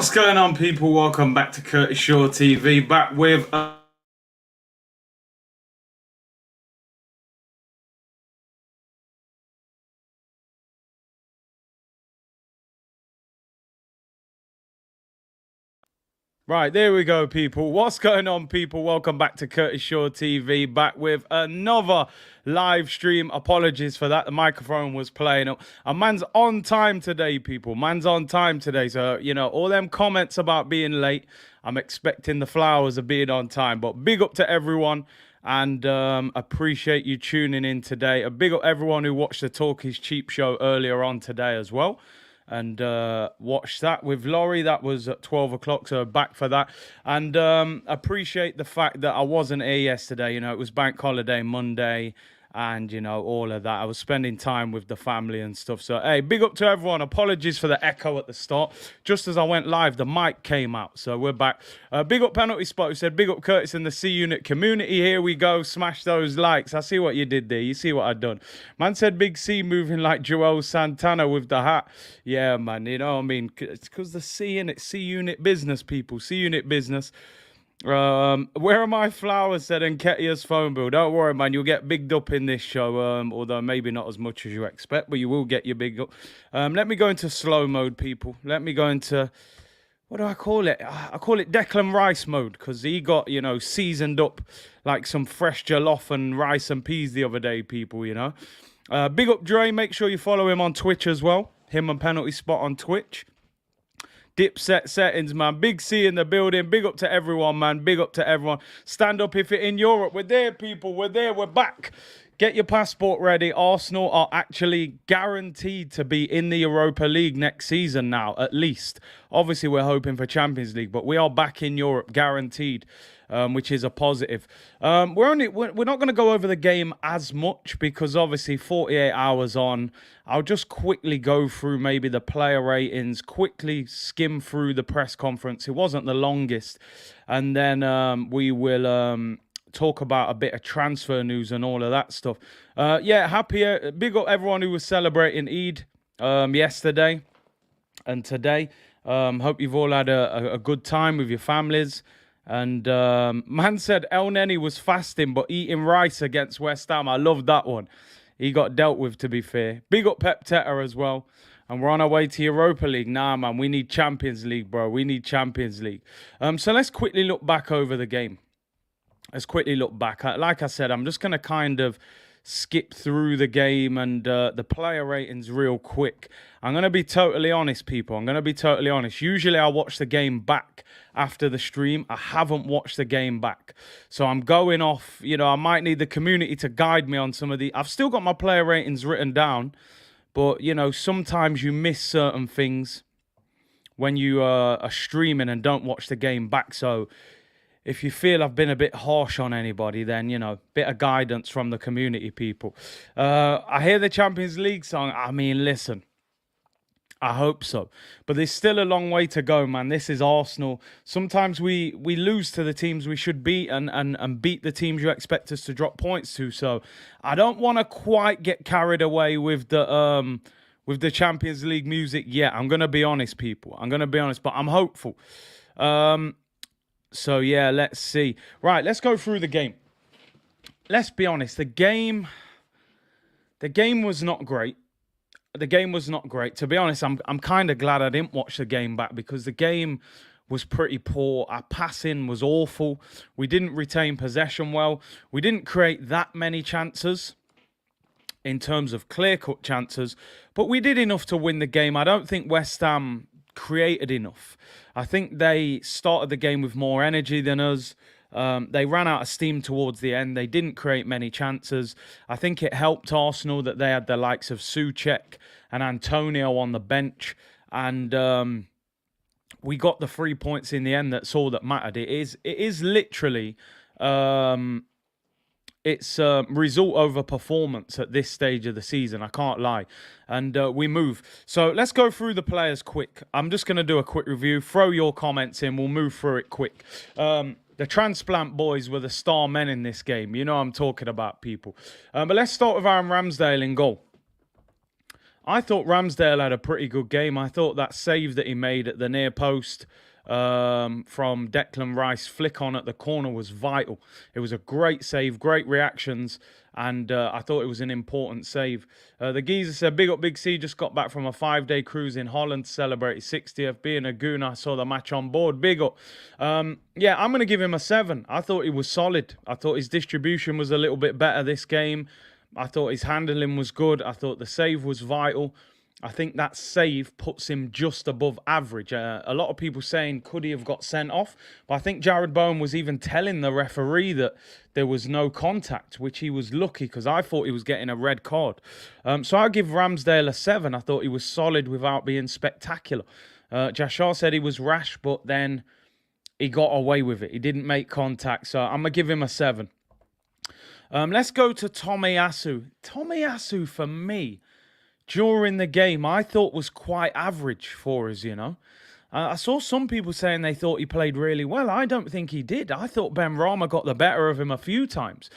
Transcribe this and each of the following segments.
What's going on, people? Welcome back to Curtis Shaw TV. Back with Right, there we go, people. What's going on, people? Welcome back to Curtis Shaw TV. Back with another live stream. Apologies for that. The microphone was playing up. And man's on time today, people. Man's on time today. So, you know, all them comments about being late, I'm expecting the flowers of being on time. But big up to everyone. And appreciate you tuning in today. A big up everyone who watched the Talk is Cheap show earlier on today as well. And watched that with Laurie. That was at 12 o'clock, so back for that. And appreciate the fact that I wasn't here yesterday. You know, it was bank holiday Monday and, you know, all of that. I was spending time with the family and stuff. So, hey, big up to everyone. Apologies for the echo at the start. Just as I went live, the mic came out. So we're back. Big up Penalty Spot, who said, big up Curtis and the C-Unit community. Here we go. Smash those likes. I see what you did there. You see what I done. Man said Big C moving like Joel Santana with the hat. Yeah, man. You know what I mean? It's because the C in it. C-Unit business, people. C-Unit business. Where are my flowers? Said Nketiah's phone bill. Don't worry, man. You'll get bigged up in this show. Although maybe not as much as you expect, but you will get your big up. Let me go into slow mode, people. Let me go into, what do I call it? I call it Declan Rice mode, because he got, you know, seasoned up like some fresh jollof and rice and peas the other day, people, you know. Big up Dre. Make sure you follow him on Twitch as well. Him and Penalty Spot on Twitch. Dipset settings, man. Big C in the building. Big up to everyone, man. Big up to everyone. Stand up if you're in Europe. We're there, people. We're there. We're back. Get your passport ready. Arsenal are actually guaranteed to be in the Europa League next season now, at least. Obviously, we're hoping for Champions League, but we are back in Europe, guaranteed, which is a positive. We're not going to go over the game as much because obviously 48 hours on. I'll just quickly go through maybe the player ratings, quickly skim through the press conference. It wasn't the longest. And then we will talk about a bit of transfer news and all of that stuff. Yeah, happy. Big up everyone who was celebrating Eid yesterday and today. Hope you've all had a good time with your families. And man said El Neni was fasting but eating rice against West Ham. I love that one. He got dealt with, to be fair. Big up Pep Teta as well. And we're on our way to Europa League. Nah, man, we need Champions League, bro. We need Champions League. So let's quickly look back over the game. Let's quickly look back. Like I said, I'm just going to kind of skip through the game and the player ratings real quick. I'm going to be totally honest, people. I'm going to be totally honest. Usually I watch the game back after the stream. I haven't watched the game back. So I'm going off, you know, I might need the community to guide me on some of the... I've still got my player ratings written down. But, you know, sometimes you miss certain things when you are streaming and don't watch the game back. So if you feel I've been a bit harsh on anybody, then, you know, bit of guidance from the community, people. I hear the Champions League song. I mean, listen, I hope so. But there's still a long way to go, man. This is Arsenal. Sometimes we lose to the teams we should beat and beat the teams you expect us to drop points to. So I don't want to quite get carried away with the Champions League music yet. I'm going to be honest, people. I'm going to be honest, but I'm hopeful. So, yeah, let's see. Right, let's go through the game. Let's be honest. The game was not great. The game was not great. To be honest, I'm kind of glad I didn't watch the game back because the game was pretty poor. Our passing was awful. We didn't retain possession well. We didn't create that many chances in terms of clear-cut chances, but we did enough to win the game. I don't think West Ham created enough. I think they started the game with more energy than us. They ran out of steam towards the end. They didn't create many chances. I think it helped Arsenal that they had the likes of Souček and Antonio on the bench. And we got the 3 points in the end. That's all that mattered. It is literally... it's result over performance at this stage of the season. I can't lie. And we move. So let's go through the players quick. I'm just going to do a quick review. Throw your comments in. We'll move through it quick. The transplant boys were the star men in this game. You know I'm talking about, people. But let's start with Aaron Ramsdale in goal. I thought Ramsdale had a pretty good game. I thought that save that he made at the near post from Declan Rice flick on at the corner was vital. It was a great save, great reactions, and I thought it was an important save. The geezer said, big up Big C, just got back from a 5-day cruise in Holland to celebrate his 60th. Being a goon, I saw the match on board. Big up. Yeah, I'm going to give him a 7. I thought he was solid. I thought his distribution was a little bit better this game. I thought his handling was good. I thought the save was vital. I think that save puts him just above average. A lot of people saying, could he have got sent off? But I think Jared Bowen was even telling the referee that there was no contact, which he was lucky because I thought he was getting a red card. So I'll give Ramsdale a 7. I thought he was solid without being spectacular. Jashar said he was rash, but then he got away with it. He didn't make contact, so I'm going to give him a 7. Let's go to Tomiyasu. Tomiyasu, for me, during the game, I thought was quite average for us, you know. I saw some people saying they thought he played really well. I don't think he did. I thought Ben Rama got the better of him a few times.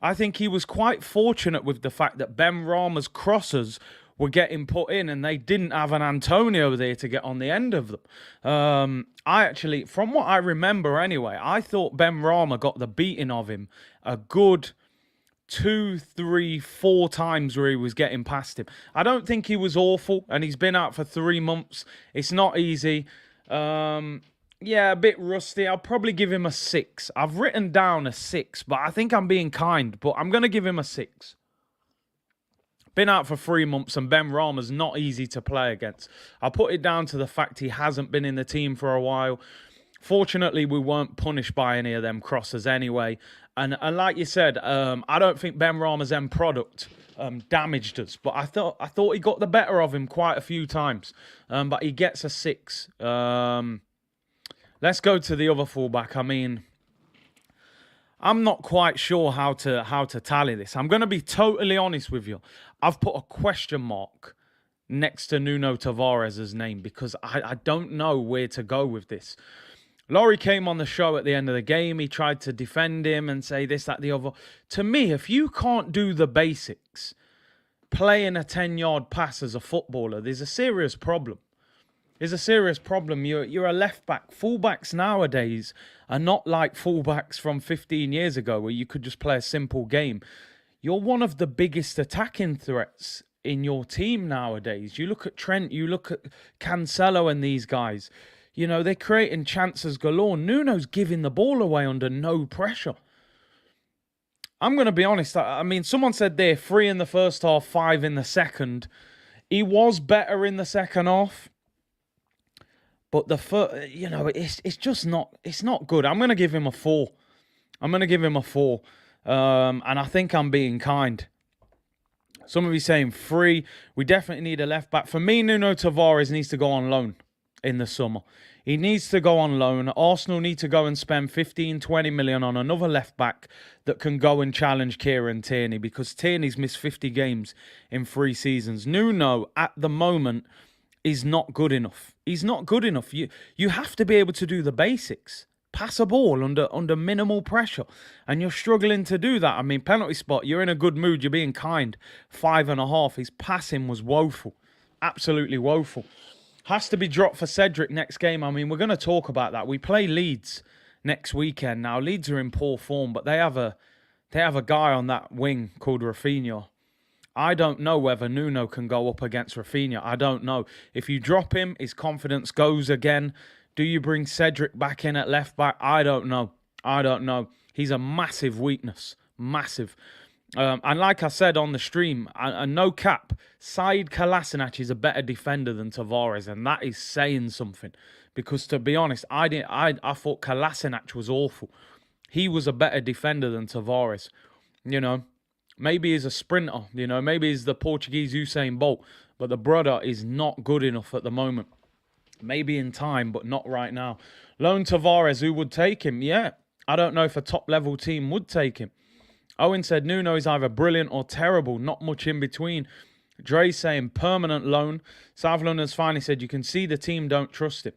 I think he was quite fortunate with the fact that Ben Rama's crosses were getting put in and they didn't have an Antonio there to get on the end of them. I actually, from what I remember anyway, I thought Ben Rama got the beating of him a good 2, 3, 4 times where he was getting past him. I don't think he was awful, and he's been out for 3 months. It's not easy. Yeah, a bit rusty. I'll probably give him a 6. I've written down a 6, but I think I'm being kind, but I'm going to give him a 6. Been out for 3 months, and Ben Rama's not easy to play against. I'll put it down to the fact he hasn't been in the team for a while. Fortunately, we weren't punished by any of them crosses anyway. And like you said, I don't think Ben Rama's end product damaged us. But I thought he got the better of him quite a few times. But he gets a 6. Let's go to the other fullback. I mean, I'm not quite sure how to tally this. I'm going to be totally honest with you. I've put a question mark next to Nuno Tavares' name because I don't know where to go with this. Laurie came on the show at the end of the game. He tried to defend him and say this, that, the other. To me, if you can't do the basics, playing a 10-yard pass as a footballer, there's a serious problem. There's a serious problem. You're a left-back. Fullbacks nowadays are not like fullbacks from 15 years ago where you could just play a simple game. You're one of the biggest attacking threats in your team nowadays. You look at Trent, you look at Cancelo and these guys. You know, they're creating chances galore. Nuno's giving the ball away under no pressure. I'm going to be honest. I mean, someone said there 3 in the first half, 5 in the second. He was better in the second half. But the first, you know, it's just not, it's not good. I'm going to give him a 4. I'm going to give him a 4. And I think I'm being kind. Some of you saying 3. We definitely need a left back. For me, Nuno Tavares needs to go on loan in the summer. He needs to go on loan. Arsenal need to go and spend 15, 20 million on another left back that can go and challenge Kieran Tierney because Tierney's missed 50 games in 3 seasons. Nuno, at the moment, is not good enough. He's not good enough. You have to be able to do the basics. Pass a ball under minimal pressure. And you're struggling to do that. I mean, penalty spot, you're in a good mood. You're being kind. 5.5. His passing was woeful. Absolutely woeful. Has to be dropped for Cedric next game. I mean, we're going to talk about that. We play Leeds next weekend. Now, Leeds are in poor form, but they have a guy on that wing called Rafinha. I don't know whether Nuno can go up against Rafinha. I don't know. If you drop him, his confidence goes again. Do you bring Cedric back in at left back? I don't know. I don't know. He's a massive weakness. Massive. And like I said on the stream, and no cap, Said Kolasinac is a better defender than Tavares, and that is saying something. Because to be honest, I thought Kolasinac was awful. He was a better defender than Tavares. You know, maybe he's a sprinter. You know, maybe he's the Portuguese Usain Bolt, but the brother is not good enough at the moment. Maybe in time, but not right now. Loan Tavares, who would take him? Yeah, I don't know if a top-level team would take him. Owen said Nuno is either brilliant or terrible, not much in between. Dre saying permanent loan. South London's finally said you can see the team don't trust him.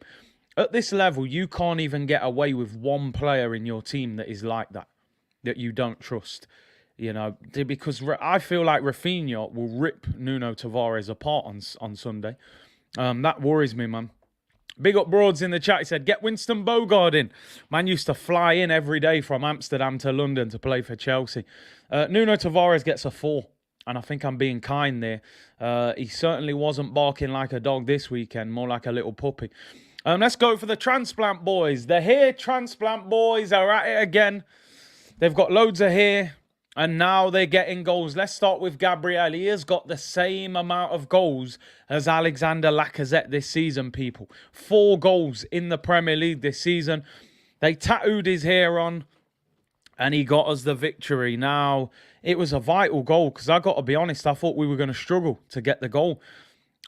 At this level, you can't even get away with one player in your team that is like that you don't trust. You know, because I feel like Rafinha will rip Nuno Tavares apart on Sunday. That worries me, man. Big up Broads in the chat. He said, get Winston Bogarde in. Man used to fly in every day from Amsterdam to London to play for Chelsea. Nuno Tavares gets a 4. And I think I'm being kind there. He certainly wasn't barking like a dog this weekend, more like a little puppy. Let's go for the transplant boys. The hair transplant boys are at it again. They've got loads of hair. And now they're getting goals. Let's start with Gabriel. He has got the same amount of goals as Alexander Lacazette this season, people. 4 goals in the Premier League this season. They tattooed his hair on and he got us the victory. Now, it was a vital goal because I got to be honest, I thought we were going to struggle to get the goal.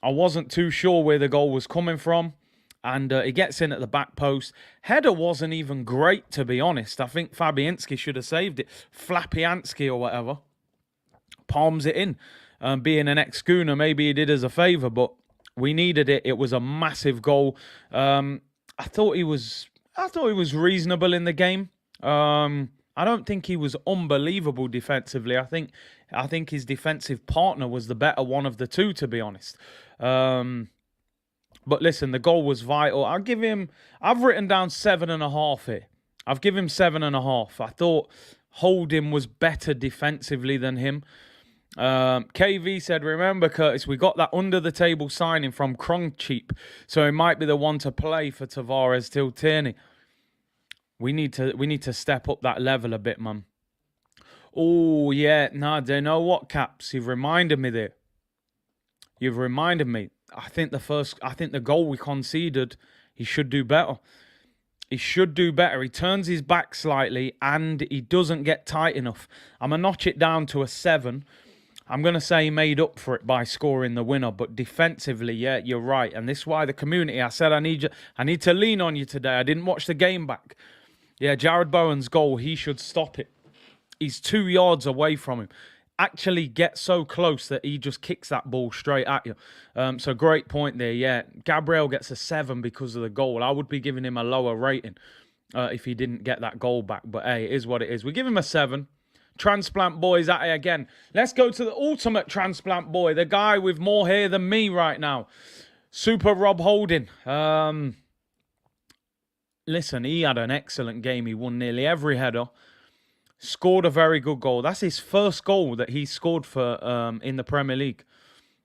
I wasn't too sure where the goal was coming from. And he gets in at the back post. Header wasn't even great, to be honest. I think Fabianski should have saved it. Flapianski or whatever. Palms it in. Being an ex-Schooner, maybe he did us a favour, but we needed it. It was a massive goal. I thought he was reasonable in the game. I don't think he was unbelievable defensively. I think his defensive partner was the better one of the two, to be honest. But listen, the goal was vital. I've written down 7.5 here. I've given him 7.5. I thought Holding was better defensively than him. KV said, remember, Curtis, we got that under-the-table signing from Kroenke, so he might be the one to play for Tavares till Tierney. We need to step up that level a bit, man. Oh, yeah. Nah, do you know what, Caps? You've reminded me there. You've reminded me. I think the goal we conceded, he should do better. He should do better. He turns his back slightly and he doesn't get tight enough. I'm going to notch it down to a 7. I'm going to say he made up for it by scoring the winner. But defensively, yeah, you're right. And this is why the community, I said I need to lean on you today. I didn't watch the game back. Yeah, Jared Bowen's goal, he should stop it. He's 2 yards away from him. Actually get so close that he just kicks that ball straight at you. So great point there, yeah. Gabriel gets a 7 because of the goal. I would be giving him a lower rating if he didn't get that goal back. But hey, it is what it is. We give him a 7. Transplant boys at it again. Let's go to the ultimate transplant boy. The guy with more hair than me right now. Super Rob Holding. Listen, he had an excellent game. He won nearly every header. Scored a very good goal. That's his first goal that he scored for in the Premier League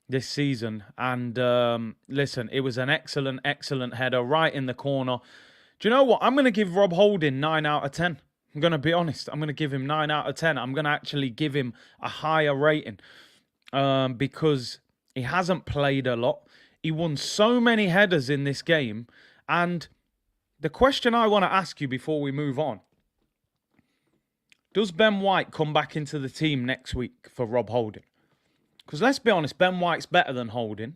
this season. And listen, it was an excellent, excellent header right in the corner. Do you know what? I'm going to give Rob Holding 9 out of 10. I'm going to be honest. I'm going to give him 9 out of 10. I'm going to actually give him a higher rating because he hasn't played a lot. He won so many headers in this game. And the question I want to ask you before we move on, does Ben White come back into the team next week for Rob Holding? Because let's be honest, Ben White's better than Holding,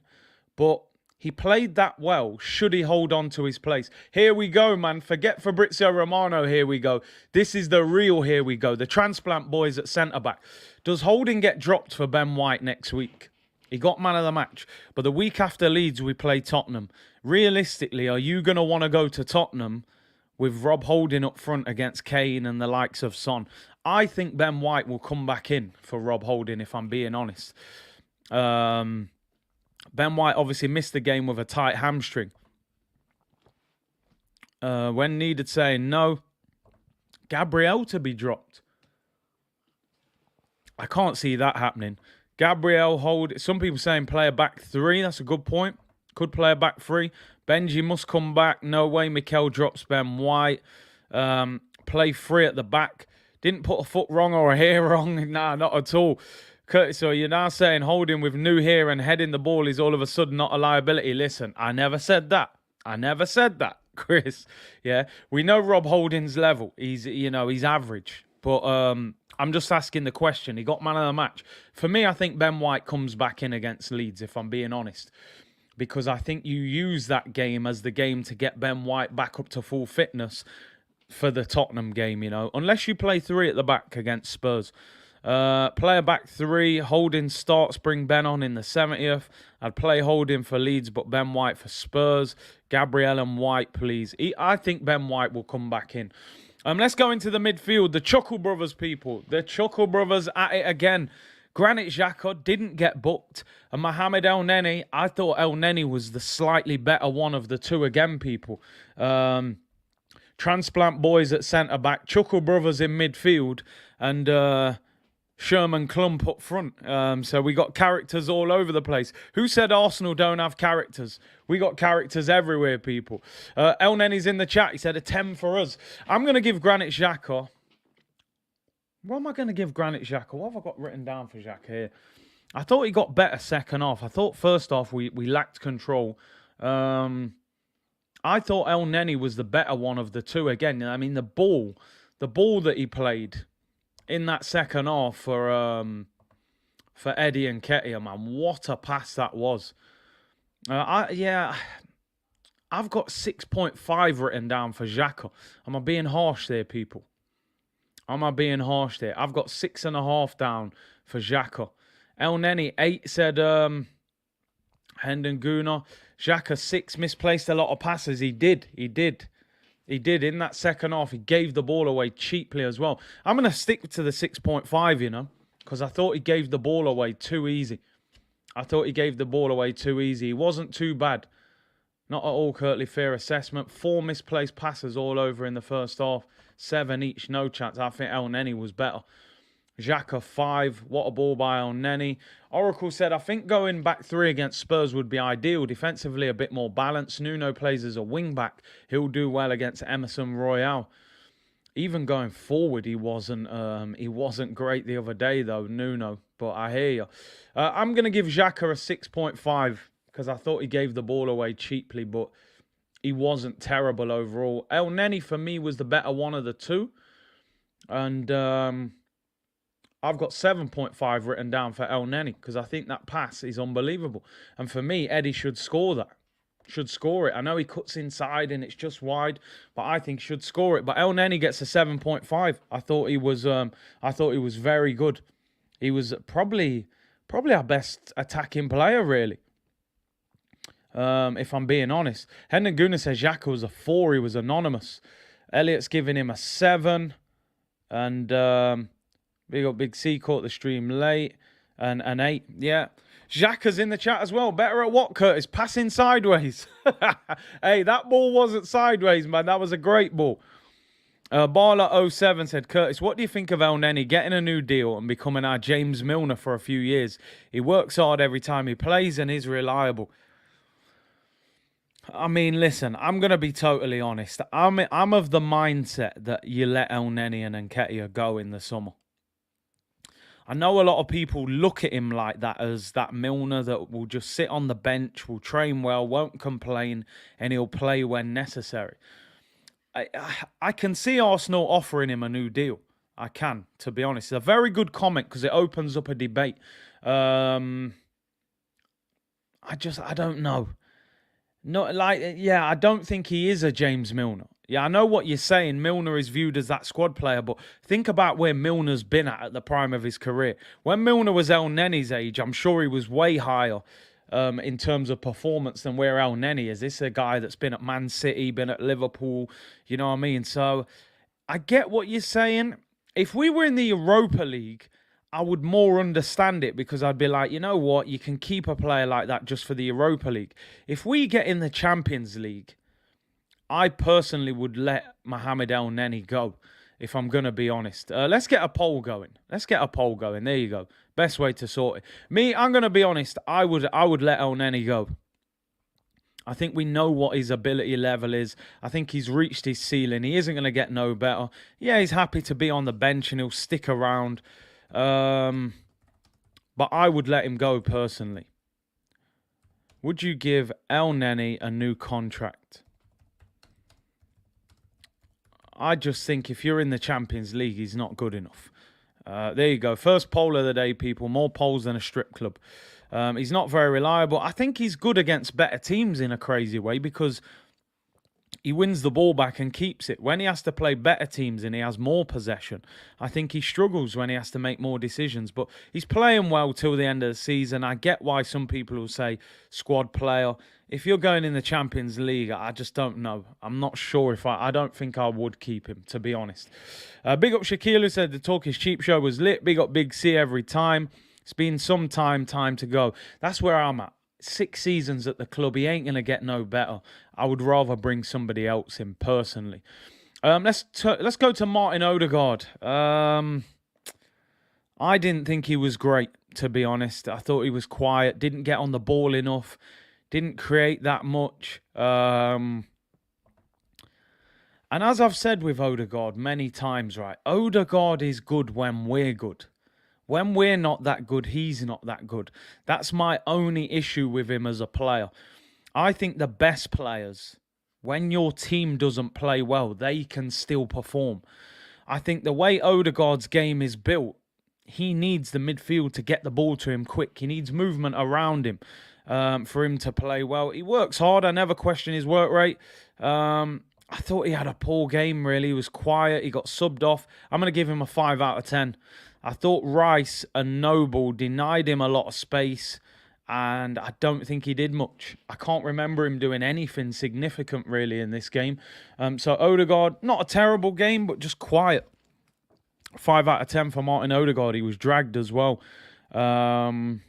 but he played that well. Should he hold on to his place? Here we go, man. Forget Fabrizio Romano. Here we go. This is the real here we go. The transplant boys at centre-back. Does Holding get dropped for Ben White next week? He got man of the match. But the week after Leeds, we play Tottenham. Realistically, are you going to want to go to Tottenham with Rob Holding up front against Kane and the likes of Son? I think Ben White will come back in for Rob Holding, if I'm being honest. Ben White obviously missed the game with a tight hamstring. When needed, saying no. Gabriel to be dropped. I can't see that happening. Gabriel Hold. Some people saying play a back 3. That's a good point. Could play a back 3. Benji must come back. No way Mikel drops Ben White. Play 3 at the back. Didn't put a foot wrong or a hair wrong. Nah, not at all. Curtis, so you're now saying Holding with new hair and heading the ball is all of a sudden not a liability. Listen, I never said that. I never said that, Chris. Yeah, we know Rob Holding's level. He's average. But I'm just asking the question. He got man of the match. For me, I think Ben White comes back in against Leeds, if I'm being honest. Because I think you use that game as the game to get Ben White back up to full fitness for the Tottenham game, Unless you play 3 at the back against Spurs. Play a back 3. Holding starts, bring Ben on in the 70th. I'd play Holding for Leeds, but Ben White for Spurs. Gabriel and White, please. I think Ben White will come back in. Let's go into the midfield. The Chuckle Brothers, people. The Chuckle Brothers at it again. Granit Xhaka didn't get booked. And Mohamed El Neni, I thought El Neni was the slightly better one of the two again, people. Transplant boys at centre-back. Chuckle Brothers in midfield. And Sherman Klump up front. So we got characters all over the place. Who said Arsenal don't have characters? We got characters everywhere, people. El Neni's in the chat. He said a 10 for us. I'm going to give Granit Xhaka... What am I going to give Granit Xhaka? What have I got written down for Xhaka here? I thought he got better second half. I thought first half we lacked control. I thought El Neni was the better one of the two. Again, I mean, the ball that he played in that second half for Eddie and Nketiah, man, what a pass that was. I've got 6.5 written down for Xhaka. Am I being harsh there, people? Am I being harsh there? I've got 6.5 down for Xhaka. El Neni, 8, said Hendon Guna. Xhaka, 6, misplaced a lot of passes. He did. In that second half, he gave the ball away cheaply as well. I'm going to stick to the 6.5, you know, because I thought he gave the ball away too easy. He wasn't too bad. Not at all, Curtly, fair assessment. 4 misplaced passes all over in the first half. 7 each, no chance. I think El Neni was better. Xhaka, 5. What a ball by El Neni. Oracle said, I think going back 3 against Spurs would be ideal. Defensively, a bit more balanced. Nuno plays as a wing-back. He'll do well against Emerson Royale. Even going forward, he wasn't great the other day, though, Nuno. But I hear you. I'm going to give Xhaka a 6.5 because I thought he gave the ball away cheaply, but he wasn't terrible overall. El Neni, for me, was the better one of the two. And I've got 7.5 written down for El Neni because I think that pass is unbelievable. And for me, Eddie should score that. Should score it. I know he cuts inside and it's just wide, but I think should score it. But El Neni gets a 7.5. I thought he was very good. He was probably our best attacking player, really. If I'm being honest. Hendon Guna says Xhaka was a 4. He was anonymous. Elliot's giving him a 7. And we got Big C caught the stream late. And an 8. Yeah. Xhaka's in the chat as well. Better at what, Curtis? Passing sideways. Hey, that ball wasn't sideways, man. That was a great ball. Barla07 said, Curtis, what do you think of El Neni getting a new deal and becoming our James Milner for a few years? He works hard every time he plays and is reliable. I mean, listen, I'm going to be totally honest. I'm of the mindset that you let El Neni and Nketiah go in the summer. I know a lot of people look at him like that, as that Milner that will just sit on the bench, will train well, won't complain, and he'll play when necessary. I can see Arsenal offering him a new deal. I can, to be honest. It's a very good comment because it opens up a debate. I don't know. I don't think he is a James Milner. Yeah, I know what you're saying. Milner is viewed as that squad player, but think about where Milner's been at the prime of his career. When Milner was El Neni's age, I'm sure he was way higher in terms of performance than where El Neni is. This is a guy that's been at Man City, been at Liverpool, you know what I mean? So I get what you're saying. If we were in the Europa League, I would more understand it because I'd be like, you know what? You can keep a player like that just for the Europa League. If we get in the Champions League, I personally would let Mohamed El Neni go, if I'm going to be honest. Let's get a poll going. There you go. Best way to sort it. Me, I'm going to be honest. I would let El Neni go. I think we know what his ability level is. I think he's reached his ceiling. He isn't going to get no better. Yeah, he's happy to be on the bench and he'll stick around. But I would let him go personally. Would you give El Neni a new contract? I just think if you're in the Champions League, he's not good enough. There you go. First poll of the day, people. More polls than a strip club. He's not very reliable. I think he's good against better teams in a crazy way because he wins the ball back and keeps it. When he has to play better teams and he has more possession, I think he struggles when he has to make more decisions. But he's playing well till the end of the season. I get why some people will say squad player. If you're going in the Champions League, I just don't know. I'm not sure if I don't think I would keep him, to be honest. Big up Shaquille, who said the Talk is Cheap show was lit. Big up Big C every time. It's been some time to go. That's where I'm at. 6 seasons at the club. He ain't going to get no better. I would rather bring somebody else in personally. Let's go to Martin Odegaard. I didn't think he was great, to be honest. I thought he was quiet. Didn't get on the ball enough. Didn't create that much. And as I've said with Odegaard many times, right? Odegaard is good when we're good. When we're not that good, he's not that good. That's my only issue with him as a player. I think the best players, when your team doesn't play well, they can still perform. I think the way Odegaard's game is built, he needs the midfield to get the ball to him quick. He needs movement around him for him to play well. He works hard. I never question his work rate. I thought he had a poor game, really. He was quiet. He got subbed off. I'm going to give him a 5 out of 10. I thought Rice and Noble denied him a lot of space, and I don't think he did much. I can't remember him doing anything significant, really, in this game. So Odegaard, not a terrible game, but just quiet. 5 out of 10 for Martin Odegaard. He was dragged as well. Odegaard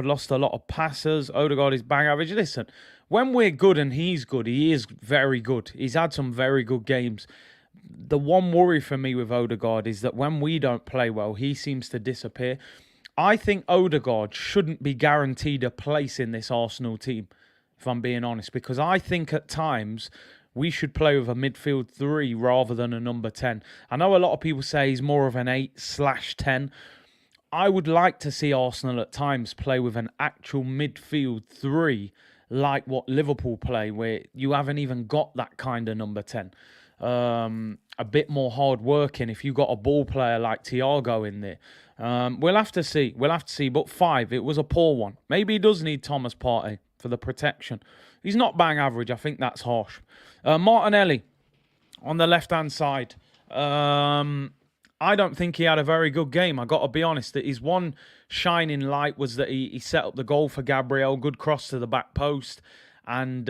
lost a lot of passes. Odegaard is bang average. Listen, when we're good and he's good, he is very good. He's had some very good games. The one worry for me with Odegaard is that when we don't play well, he seems to disappear. I think Odegaard shouldn't be guaranteed a place in this Arsenal team, if I'm being honest, because I think at times we should play with a midfield 3 rather than a number 10. I know a lot of people say he's more of an 8/10. I would like to see Arsenal at times play with an actual midfield 3 like what Liverpool play, where you haven't even got that kind of number 10. A bit more hard working if you got a ball player like Thiago in there. We'll have to see. But 5, it was a poor one. Maybe he does need Thomas Partey for the protection. He's not bang average. I think that's harsh. Martinelli on the left-hand side. I don't think he had a very good game. I got to be honest. His one shining light was that he set up the goal for Gabriel. Good cross to the back post. And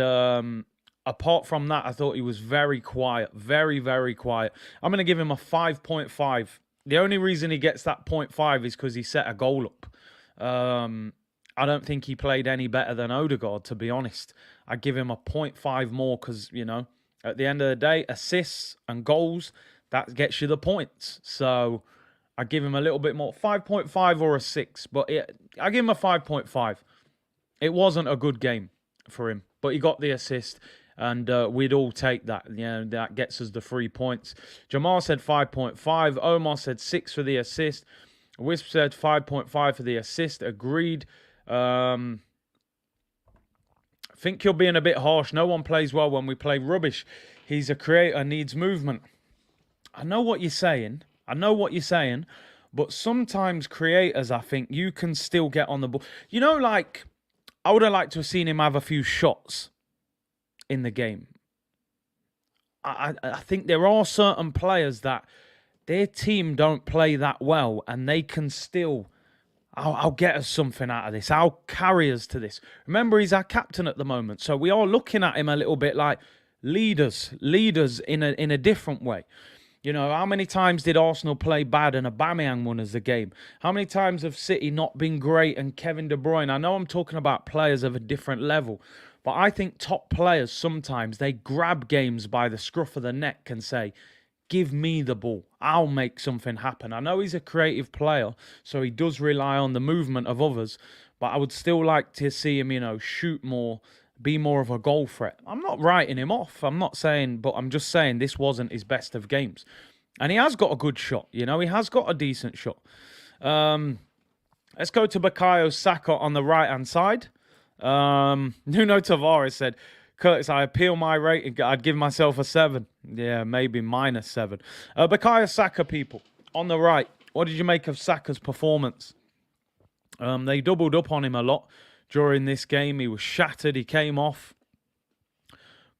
apart from that, I thought he was very quiet. Very, very quiet. I'm going to give him a 5.5. The only reason he gets that 0.5 is because he set a goal up. I don't think he played any better than Odegaard, to be honest. I give him a 0.5 more because, you know, at the end of the day, assists and goals, that gets you the points. So I give him a little bit more, 5.5 or a 6. But I give him a 5.5. It wasn't a good game for him, but he got the assist. And we'd all take that. You know, that gets us the 3 points. Jamal said 5.5. Omar said 6 for the assist. Wisp said 5.5 for the assist. Agreed. Think you're being a bit harsh. No one plays well when we play rubbish. He's a creator, needs movement. I know what you're saying. But sometimes creators, I think, you can still get on the ball. You know, like, I would have liked to have seen him have a few shots in the game. I think there are certain players that their team don't play that well and they can still, I'll get us something out of this. I'll carry us to this. Remember, he's our captain at the moment. So we are looking at him a little bit like leaders in a different way. You know, how many times did Arsenal play bad and Aubameyang won us the game? How many times have City not been great and Kevin De Bruyne? I know I'm talking about players of a different level, but I think top players sometimes, they grab games by the scruff of the neck and say, give me the ball. I'll make something happen. I know he's a creative player, so he does rely on the movement of others, but I would still like to see him, you know, shoot more, be more of a goal threat. I'm not writing him off. I'm not saying, but I'm just saying this wasn't his best of games. And he has got a good shot. You know, he has got a decent shot. Let's go to Bukayo Saka on the right-hand side. Nuno Tavares said, Curtis, I appeal my rating. I'd give myself a 7. Yeah, maybe -7. Bukayo Saka, people, on the right. What did you make of Saka's performance? They doubled up on him a lot during this game. He was shattered. He came off.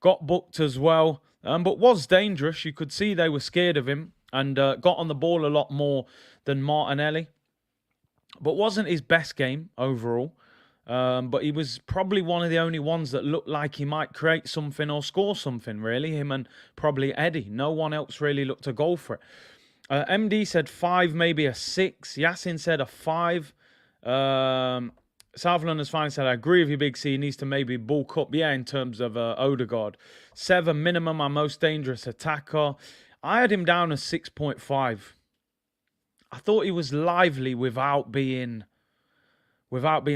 got booked as well, but was dangerous. You could see they were scared of him and got on the ball a lot more than Martinelli. But wasn't his best game overall. But he was probably one of the only ones that looked like he might create something or score something, really. Him and probably Eddie. No one else really looked to go for it. MD said 5, maybe a 6. Yasin said a 5. South London's fine said, I agree with you, Big C. He needs to maybe bulk up, yeah, in terms of Odegaard. 7 minimum, our most dangerous attacker. I had him down as 6.5. I thought he was lively without being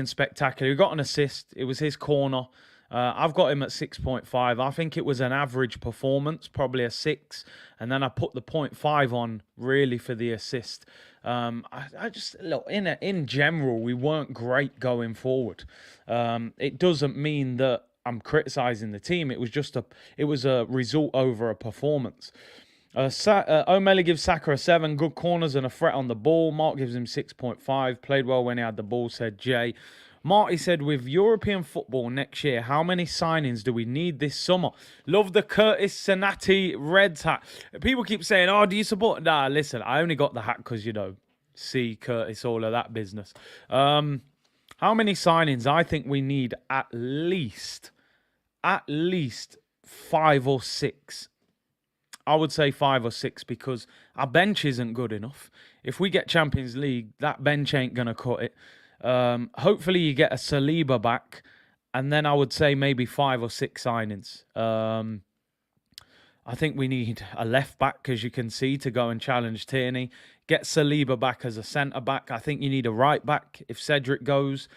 spectacular. He got an assist. It was his corner. I've got him at 6.5. I think it was an average performance, probably a 6. And then I put the 0.5 on really for the assist. I just, look, in general, we weren't great going forward. It doesn't mean that I'm criticising the team. It was just it was a result over a performance. O'Malley gives Saka a 7. Good corners and a threat on the ball. Mark gives him 6.5. Played well when he had the ball, said Jay. Marty said, with European football next year, how many signings do we need this summer? Love the Curtis Senati Reds hat. People keep saying, oh, do you support? Nah, listen, I only got the hat because, see Curtis, all of that business. How many signings? I think we need at least 5 or 6. I would say 5 or 6 because our bench isn't good enough. If we get Champions League, that bench ain't going to cut it. Hopefully you get a Saliba back, and then I would say maybe 5 or 6 signings. I think we need a left back, as you can see, to go and challenge Tierney. Get Saliba back as a centre back. I think you need a right back if Cedric goes.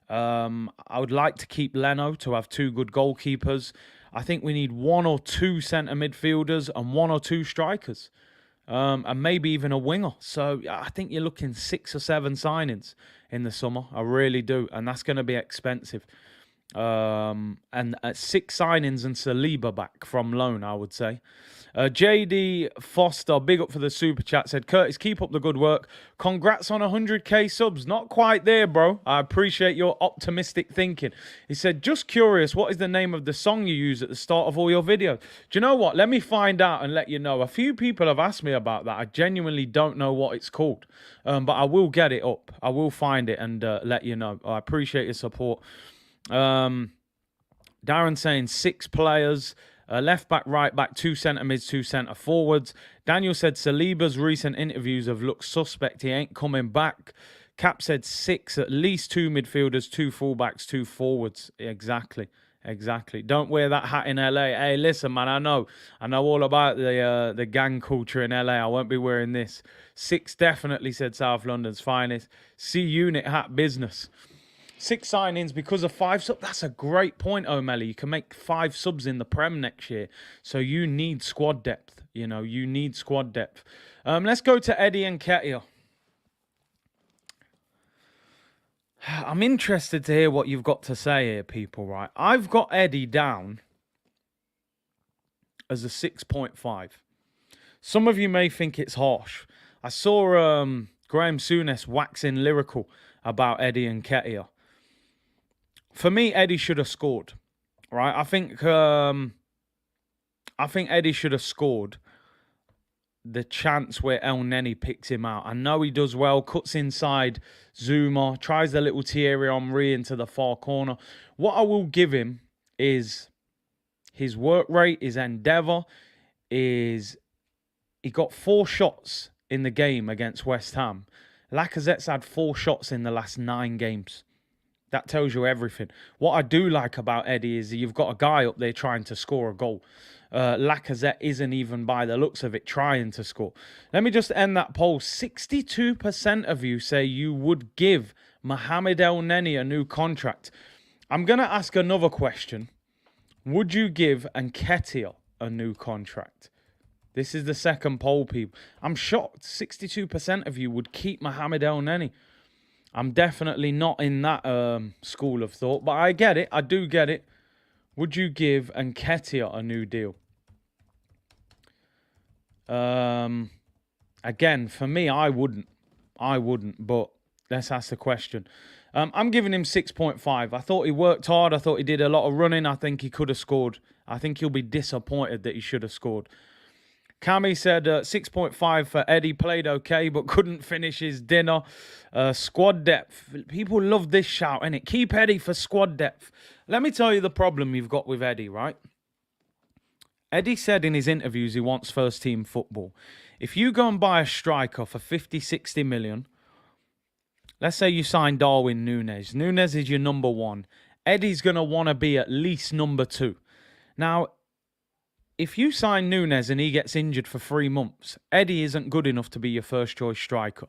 I would like to keep Leno to have 2 good goalkeepers. I think we need 1 or 2 centre midfielders and 1 or 2 strikers. And maybe even a winger. So I think you're looking 6 or 7 signings in the summer. I really do. And that's going to be expensive. And 6 signings and Saliba back from loan, I would say. JD Foster, big up for the super chat, said, Curtis, keep up the good work. Congrats on 100k subs. Not quite there, bro. I appreciate your optimistic thinking. He said, just curious, what is the name of the song you use at the start of all your videos? Do you know what? Let me find out and let you know. A few people have asked me about that. I genuinely don't know what it's called. But I will get it up. I will find it and let you know. I appreciate your support. Darren saying 6 players. Left back, right back, 2 centre mids, 2 centre forwards. Daniel said Saliba's recent interviews have looked suspect. He ain't coming back. Cap said 6, at least 2 midfielders, 2 fullbacks, 2 forwards. Exactly. Don't wear that hat in LA. Hey, listen, man, I know all about the gang culture in LA. I won't be wearing this. 6 definitely, said South London's finest. C-Unit hat business. 6 signings because of 5 subs. That's a great point, O'Malley. You can make 5 subs in the Prem next year. So you need squad depth. You need squad depth. Let's go to Eddie and Nketiah. I'm interested to hear what you've got to say here, people, right? I've got Eddie down as a 6.5. Some of you may think it's harsh. I saw Graham Souness waxing lyrical about Eddie and Nketiah. For me, Eddie should have scored, right? I think Eddie should have scored the chance where El Neni picks him out. I know he does well, cuts inside Zuma, tries the little Thierry Henry into the far corner. What I will give him is his work rate, his endeavour, he got 4 shots in the game against West Ham. Lacazette's had 4 shots in the last 9 games. That tells you everything. What I do like about Eddie is you've got a guy up there trying to score a goal. Lacazette isn't even, by the looks of it, trying to score. Let me just end that poll. 62% of you say you would give Mohamed El Neni a new contract. I'm going to ask another question. Would you give Nketiah a new contract? This is the second poll, people. I'm shocked. 62% of you would keep Mohamed El Neni. I'm definitely not in that school of thought, but I get it. I do get it. Would you give Nketiah a new deal? Again, for me, I wouldn't. But let's ask the question. I'm giving him 6.5. I thought he worked hard. I thought he did a lot of running. I think he could have scored. I think he'll be disappointed that he should have scored. Cammy said 6.5 for Eddie. Played okay, but couldn't finish his dinner. Squad depth. People love this shout, innit? Keep Eddie for squad depth. Let me tell you the problem you've got with Eddie, right? Eddie said in his interviews he wants first team football. If you go and buy a striker for 50, 60 million, let's say you sign Darwin Núñez. Núñez is your number one. Eddie's going to want to be at least number two. Now, if you sign Núñez and he gets injured for 3 months, Eddie isn't good enough to be your first choice striker.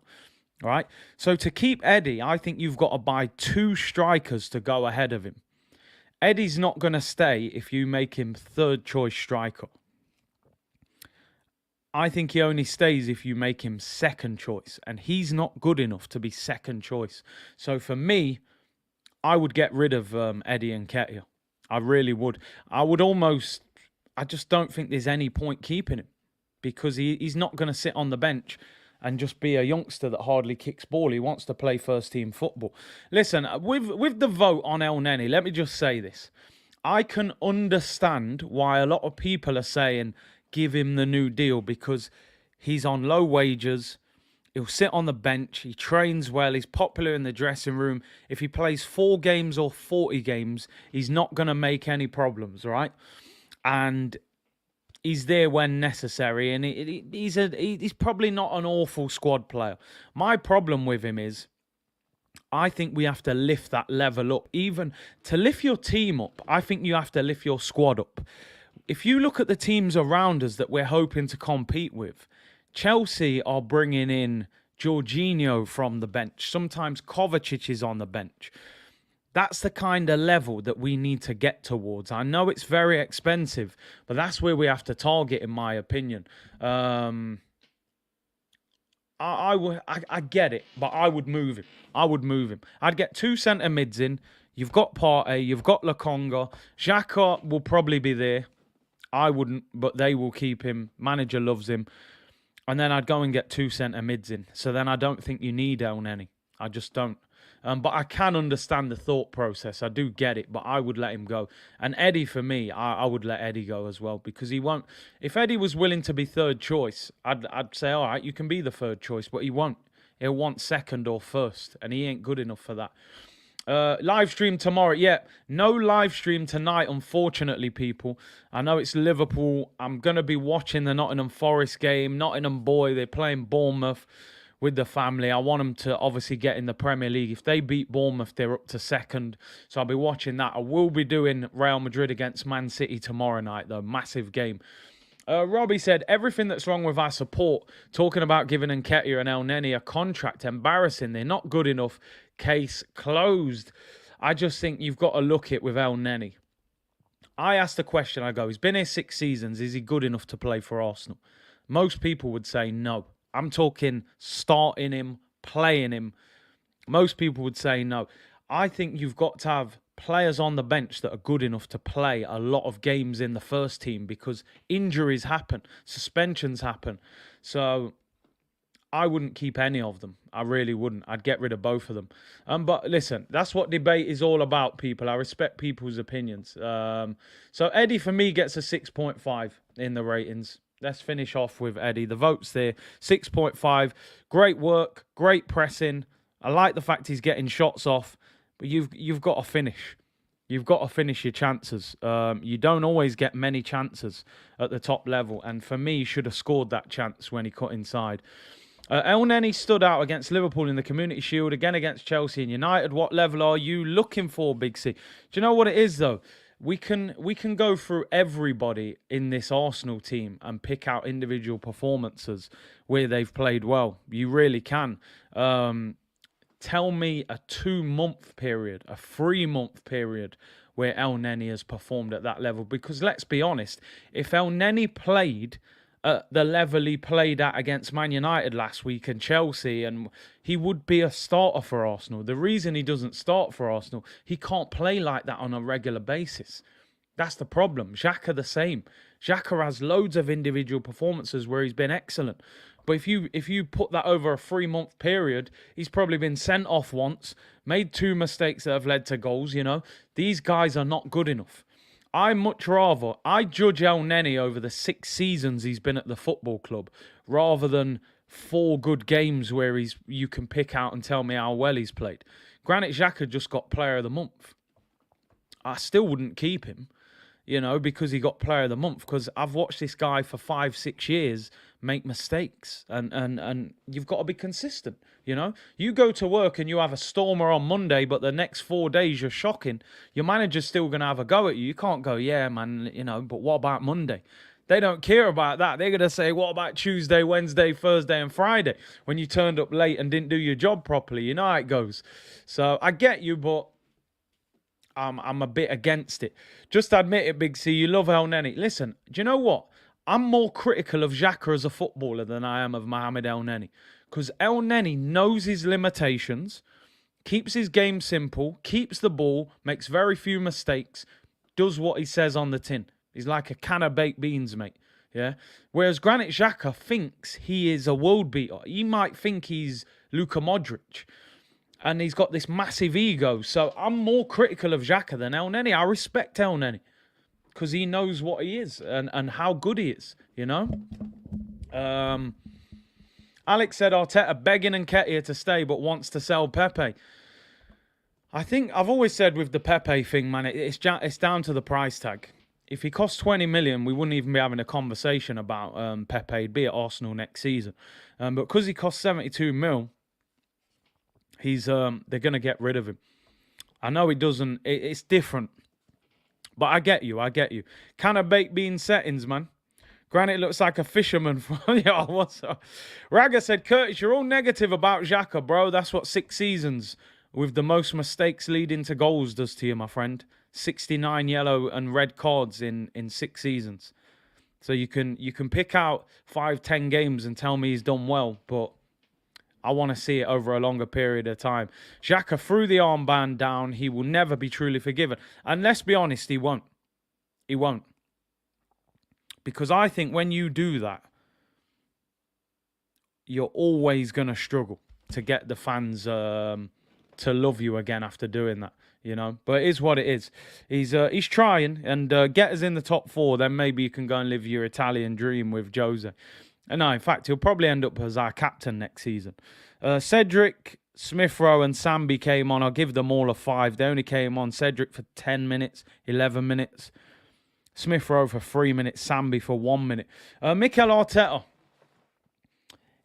All right? So to keep Eddie, I think you've got to buy 2 strikers to go ahead of him. Eddie's not going to stay if you make him third choice striker. I think he only stays if you make him second choice. And he's not good enough to be second choice. So for me, I would get rid of Eddie Nketiah. I really would. I just don't think there's any point keeping him. Because he's not going to sit on the bench and just be a youngster that hardly kicks ball. He wants to play first team football. Listen, with the vote on El Neni, let me just say this. I can understand why a lot of people are saying give him the new deal because he's on low wages. He'll sit on the bench. He trains well. He's popular in the dressing room. If he plays 4 games or 40 games, he's not going to make any problems, right? And he's there when necessary, and he's probably not an awful squad player. My problem with him is I think we have to lift that level up. Even to lift your team up, I think you have to lift your squad up. If you look at the teams around us that we're hoping to compete with, Chelsea are bringing in Jorginho from the bench. Sometimes Kovacic is on the bench. That's the kind of level that we need to get towards. I know it's very expensive, but that's where we have to target, in my opinion. I get it, but I would move him. I'd get 2 centre mids in. You've got Partey, you've got Lokonga. Xhaka will probably be there. I wouldn't, but they will keep him. Manager loves him. And then I'd go and get 2 centre mids in. So then I don't think you need El Neni. I just don't. But I can understand the thought process. I do get it, but I would let him go. And Eddie, for me, I would let Eddie go as well because he won't. If Eddie was willing to be third choice, I'd say, all right, you can be the third choice, but he won't. He'll want second or first, and he ain't good enough for that. Live stream tomorrow. Yeah, no live stream tonight, unfortunately, people. I know it's Liverpool. I'm going to be watching the Nottingham Forest game. Nottingham boy, they're playing Bournemouth with the family. I want them to obviously get in the Premier League. If they beat Bournemouth, they're up to second. So I'll be watching that. I will be doing Real Madrid against Man City tomorrow night, though. Massive game. Robbie said, everything that's wrong with our support, talking about giving Nketiah and El Neni a contract, embarrassing. They're not good enough. Case closed. I just think you've got to look it with El Neni. I asked the question, I go, he's been here 6 seasons. Is he good enough to play for Arsenal? Most people would say no. I'm talking starting him, playing him. Most people would say no. I think you've got to have players on the bench that are good enough to play a lot of games in the first team because injuries happen, suspensions happen. So I wouldn't keep any of them. I really wouldn't. I'd get rid of both of them. But listen, that's what debate is all about, people. I respect people's opinions. So Eddie, for me, gets a 6.5 in the ratings. Let's finish off with Eddie. The vote's there. 6.5. Great work. Great pressing. I like the fact he's getting shots off. But you've got to finish. You've got to finish your chances. You don't always get many chances at the top level. And for me, he should have scored that chance when he cut inside. El Neni stood out against Liverpool in the Community Shield. Again against Chelsea and United. What level are you looking for, Big C? Do you know what it is, though? We can go through everybody in this Arsenal team and pick out individual performances where they've played well. You really can. Tell me a 2-month period, a 3-month period where El Neni has performed at that level. Because let's be honest, if El Neni played at the level he played at against Man United last week and Chelsea, and he would be a starter for Arsenal. The reason he doesn't start for Arsenal, he can't play like that on a regular basis. That's the problem. Xhaka the same. Xhaka has loads of individual performances where he's been excellent. But if you put that over a 3-month period, he's probably been sent off once, made 2 mistakes that have led to goals, you know. These guys are not good enough. I judge El Neni over the 6 seasons he's been at the football club rather than 4 good games where you can pick out and tell me how well he's played. Granit Xhaka just got Player of the Month. I still wouldn't keep him, you know, because he got Player of the Month, because I've watched this guy for 5-6 years make mistakes, and you've got to be consistent, you know. You go to work and you have a stormer on Monday, but the next 4 days you're shocking. Your manager's still going to have a go at you. You can't go, yeah, man, you know, but what about Monday? They don't care about that. They're going to say, what about Tuesday, Wednesday, Thursday, and Friday when you turned up late and didn't do your job properly? You know how it goes. So I get you, but I'm a bit against it. Just admit it, Big C. You love El Neni. Listen, do you know what? I'm more critical of Xhaka as a footballer than I am of Mohamed El Neni. Because El Neni knows his limitations, keeps his game simple, keeps the ball, makes very few mistakes, does what he says on the tin. He's like a can of baked beans, mate. Yeah. Whereas Granit Xhaka thinks he is a world beater. He might think he's Luka Modric. And he's got this massive ego. So I'm more critical of Xhaka than El Neni. I respect El Neni because he knows what he is and how good he is, you know. Alex said Arteta begging Nketiah to stay but wants to sell Pepe. I think I've always said with the Pepe thing, man, it's down to the price tag. If he costs 20 million, we wouldn't even be having a conversation about Pepe. He'd be at Arsenal next season. But because he costs 72 mil, they're going to get rid of him. I know he doesn't. It's different. But I get you. Can of baked bean settings, man. Granit looks like a fisherman. Yeah, what's up? Raga said, Curtis, you're all negative about Xhaka, bro. That's what 6 seasons with the most mistakes leading to goals does to you, my friend. 69 yellow and red cards in 6 seasons. So you can pick out 5-10 games and tell me he's done well, but I want to see it over a longer period of time. Xhaka threw the armband down. He will never be truly forgiven. And let's be honest, he won't. He won't. Because I think when you do that, you're always going to struggle to get the fans to love you again after doing that, you know. But it is what it is. He's trying, and get us in the top 4, then maybe you can go and live your Italian dream with Jose. And no, in fact, he'll probably end up as our captain next season. Cedric, Smith-Rowe and Sambi came on. I'll give them all a 5. They only came on. Cedric for 10 minutes, 11 minutes. Smith-Rowe for 3 minutes. Sambi for 1 minute. Mikel Arteta,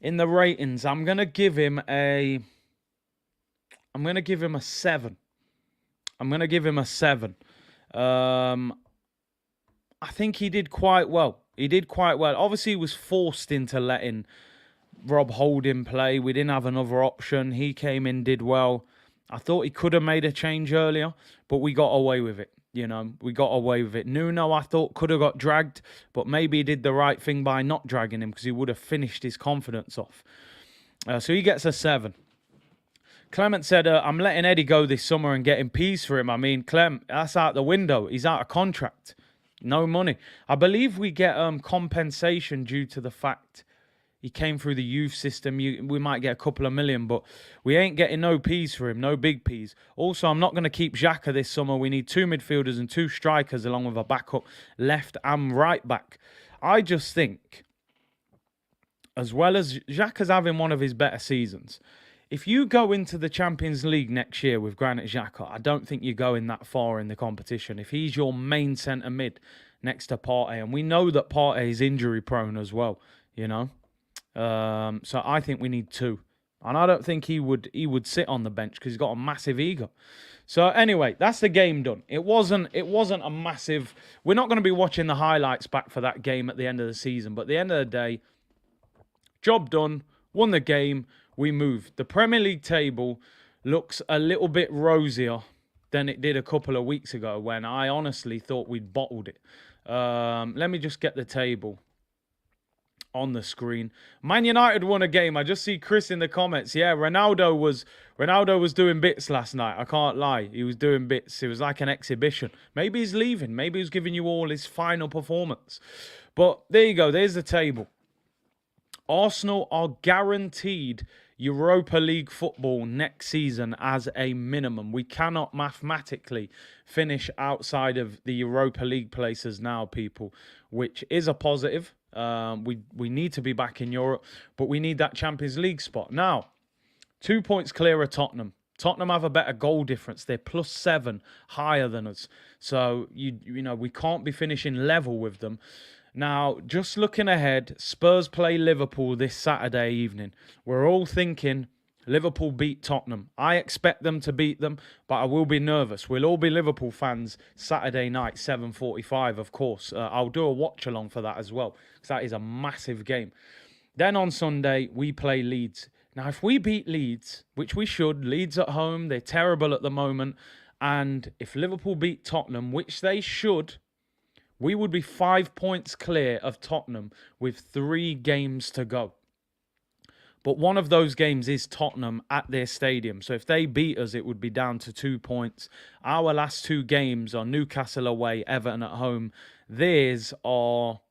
in the ratings, I'm going to give him a 7. I'm going to give him a 7. I think he did quite well. Obviously, he was forced into letting Rob Holding play. We didn't have another option. He came in, did well. I thought he could have made a change earlier, but we got away with it. You know, we got away with it. Nuno, I thought, could have got dragged, but maybe he did the right thing by not dragging him because he would have finished his confidence off. So he gets a 7. Clement said, I'm letting Eddie go this summer and getting peas for him. I mean, Clem, that's out the window. He's out of contract. No money. I believe we get compensation due to the fact he came through the youth system. We might get a couple of million, but we ain't getting no peas for him, no big peas. Also, I'm not going to keep Xhaka this summer. We need 2 midfielders and 2 strikers along with a backup left and right back. I just think, as well as Xhaka's having one of his better seasons, if you go into the Champions League next year with Granit Xhaka, I don't think you're going that far in the competition. If he's your main centre mid next to Partey, and we know that Partey is injury prone as well, you know. So I think we need 2. And I don't think he would sit on the bench because he's got a massive ego. So anyway, that's the game done. It wasn't a massive... We're not going to be watching the highlights back for that game at the end of the season. But at the end of the day, job done, won the game, we moved. The Premier League table looks a little bit rosier than it did a couple of weeks ago when I honestly thought we'd bottled it. Let me just get the table on the screen. Man United won a game. I just see Chris in the comments. Yeah, Ronaldo was doing bits last night. I can't lie. He was doing bits. It was like an exhibition. Maybe he's leaving. Maybe he's giving you all his final performance. But there you go. There's the table. Arsenal are guaranteed Europa League football next season as a minimum. We cannot mathematically finish outside of the Europa League places now, people, which is a positive. We need to be back in Europe, but we need that Champions League spot. Now, 2 points clear of Tottenham. Tottenham have a better goal difference. They're +7 higher than us. So, you know, we can't be finishing level with them. Now, just looking ahead, Spurs play Liverpool this Saturday evening. We're all thinking Liverpool beat Tottenham. I expect them to beat them, but I will be nervous. We'll all be Liverpool fans Saturday night, 7:45, of course. I'll do a watch-along for that as well, because that is a massive game. Then on Sunday, we play Leeds. Now, if we beat Leeds, which we should, Leeds at home, they're terrible at the moment, and if Liverpool beat Tottenham, which they should, we would be 5 points clear of Tottenham with 3 games to go. But one of those games is Tottenham at their stadium. So if they beat us, it would be down to 2 points. Our last 2 games are Newcastle away, Everton at home. Theirs are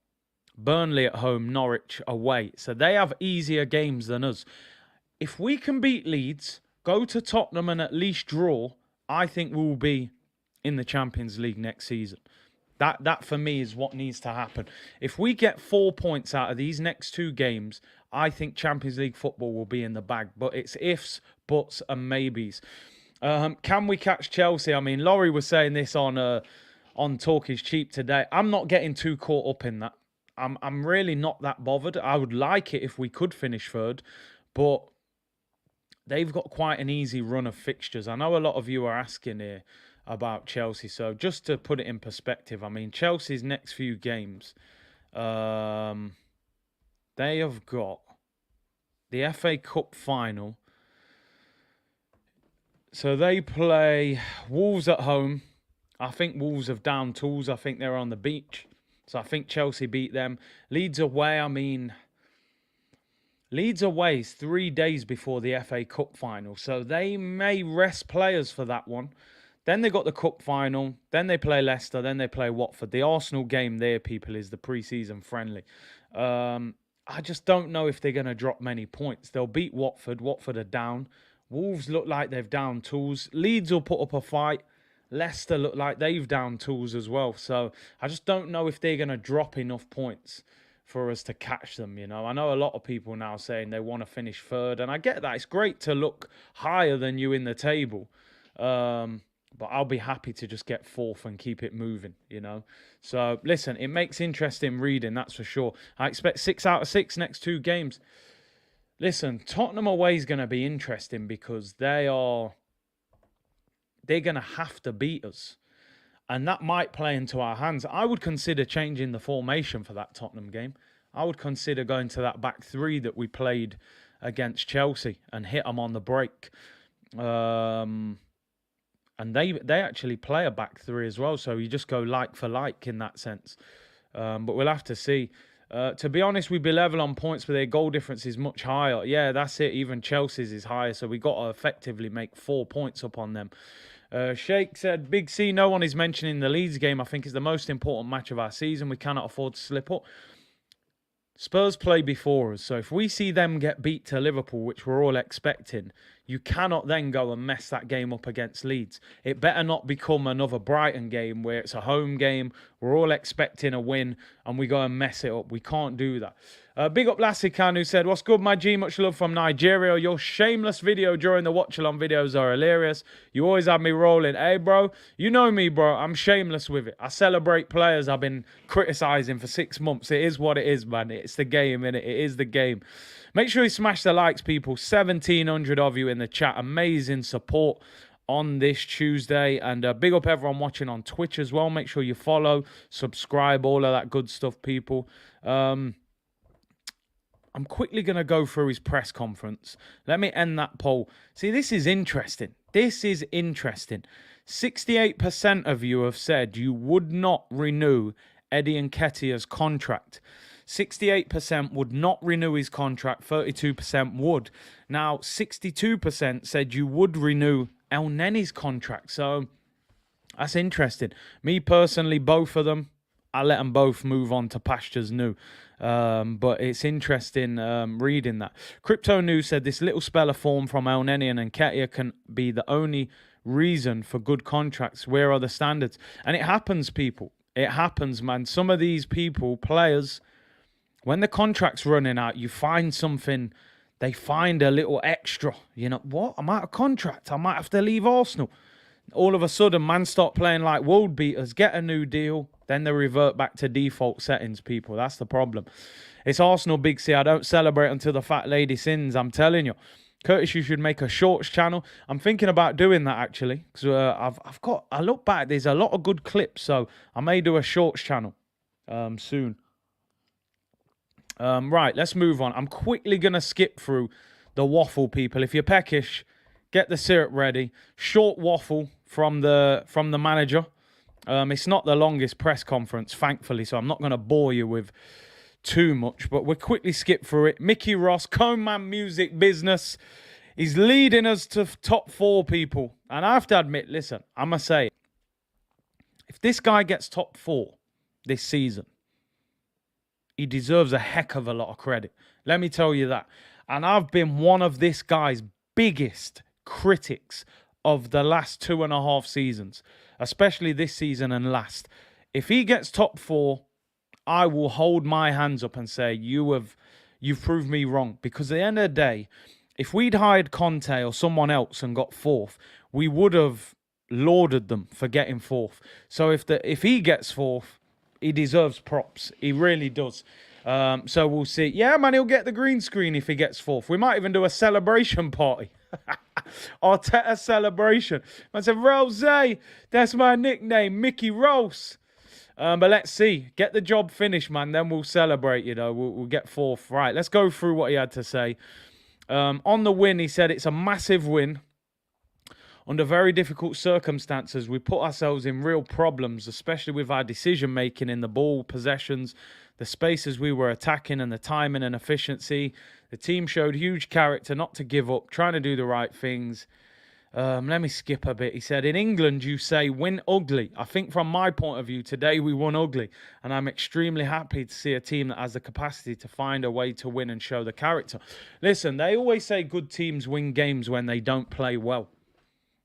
Burnley at home, Norwich away. So they have easier games than us. If we can beat Leeds, go to Tottenham and at least draw, I think we'll be in the Champions League next season. That for me is what needs to happen. If we get 4 points out of these next 2 games, I think Champions League football will be in the bag. But it's ifs, buts, and maybes. Can we catch Chelsea? I mean, Laurie was saying this on Talk is Cheap today. I'm not getting too caught up in that. I'm really not that bothered. I would like it if we could finish third, but they've got quite an easy run of fixtures. I know a lot of you are asking here about Chelsea. So just to put it in perspective, I mean, Chelsea's next few games, they have got the FA Cup final. So they play Wolves at home. I think Wolves have down tools. I think they're on the beach. So I think Chelsea beat them. Leeds away, I mean, Leeds away is 3 days before the FA Cup final. So they may rest players for that one. Then they got the Cup final. Then they play Leicester. Then they play Watford. The Arsenal game there, people, is the pre-season friendly. I just don't know if they're going to drop many points. They'll beat Watford. Watford are down. Wolves look like they've down tools. Leeds will put up a fight. Leicester look like they've down tools as well. So I just don't know if they're going to drop enough points for us to catch them, you know. I know a lot of people now saying they want to finish third, and I get that. It's great to look higher than you in the table. But I'll be happy to just get fourth and keep it moving, you know. So, listen, it makes interesting reading, that's for sure. I expect 6 out of 6 next 2 games. Listen, Tottenham away is going to be interesting because they're going to have to beat us. And that might play into our hands. I would consider changing the formation for that Tottenham game. I would consider going to that back 3 that we played against Chelsea and hit them on the break. And they actually play a back 3 as well. So you just go like for like in that sense. But we'll have to see. To be honest, we'd be level on points, but their goal difference is much higher. Yeah, that's it. Even Chelsea's is higher. So we got to effectively make 4 points up on them. Sheikh said, Big C, no one is mentioning the Leeds game. I think it's the most important match of our season. We cannot afford to slip up. Spurs play before us. So if we see them get beat to Liverpool, which we're all expecting, you cannot then go and mess that game up against Leeds. It better not become another Brighton game where it's a home game. We're all expecting a win and we go and mess it up. We can't do that. Big up Lassie Khan, who said, what's good, my G? Much love from Nigeria. Your shameless video during the watch-along videos are hilarious. You always have me rolling. Hey, bro, you know me, bro. I'm shameless with it. I celebrate players I've been criticising for 6 months. It is what it is, man. It's the game, innit? It is the game. Make sure you smash the likes, people. 1,700 of you in the chat. Amazing support on this Tuesday. And big up everyone watching on Twitch as well. Make sure you follow, subscribe, all of that good stuff, people. I'm quickly going to go through his press conference. Let me end that poll. See, this is interesting. This is interesting. 68% of you have said you would not renew Eddie Nketiah's contract. 68% would not renew his contract, 32% would. Now, 62% said you would renew El Nenny's contract. So that's interesting. Me personally, both of them, I let them both move on to pastures new. But it's interesting reading that. Crypto News said this little spell of form from El Neni and Nketiah can be the only reason for good contracts. Where are the standards? And it happens, people. It happens, man. Some of these people, players, when the contract's running out, you find something, they find a little extra. You know, what? I'm out of contract. I might have to leave Arsenal. All of a sudden, man start playing like world beaters, get a new deal, then they revert back to default settings, people. That's the problem. It's Arsenal, Big C. I don't celebrate until the fat lady sins, I'm telling you. Curtis, you should make a shorts channel. I'm thinking about doing that, actually. Because I look back, there's a lot of good clips, so I may do a shorts channel soon. Right, let's move on. I'm quickly going to skip through the waffle, people. If you're peckish, get the syrup ready. Short waffle from the manager. It's not the longest press conference, thankfully, so I'm not going to bore you with too much, but we'll quickly skip through it. Mickey Ross, Coneman Music Business. He's leading us to top 4, people. And I have to admit, listen, I'm going to say it. If this guy gets top 4 this season, he deserves a heck of a lot of credit. Let me tell you that. And I've been one of this guy's biggest critics of the last 2.5 seasons, especially this season and last. If he gets top 4, I will hold my hands up and say, you've proved me wrong. Because at the end of the day, if we'd hired Conte or someone else and got 4th, we would have lauded them for getting 4th. So if he gets 4th, he deserves props. He really does. So we'll see. Yeah, man, he'll get the green screen if he gets 4th. We might even do a celebration party. Arteta celebration. I said, Rose, that's my nickname, Mickey Rose. But let's see. Get the job finished, man. Then we'll celebrate, you know. We'll get 4th. Right, let's go through what he had to say. On the win, he said it's a massive win. Under very difficult circumstances, we put ourselves in real problems, especially with our decision-making in the ball, possessions, the spaces we were attacking, and the timing and efficiency. The team showed huge character not to give up, trying to do the right things. Let me skip a bit. He said, in England, you say win ugly. I think from my point of view, today we won ugly. And I'm extremely happy to see a team that has the capacity to find a way to win and show the character. Listen, they always say good teams win games when they don't play well.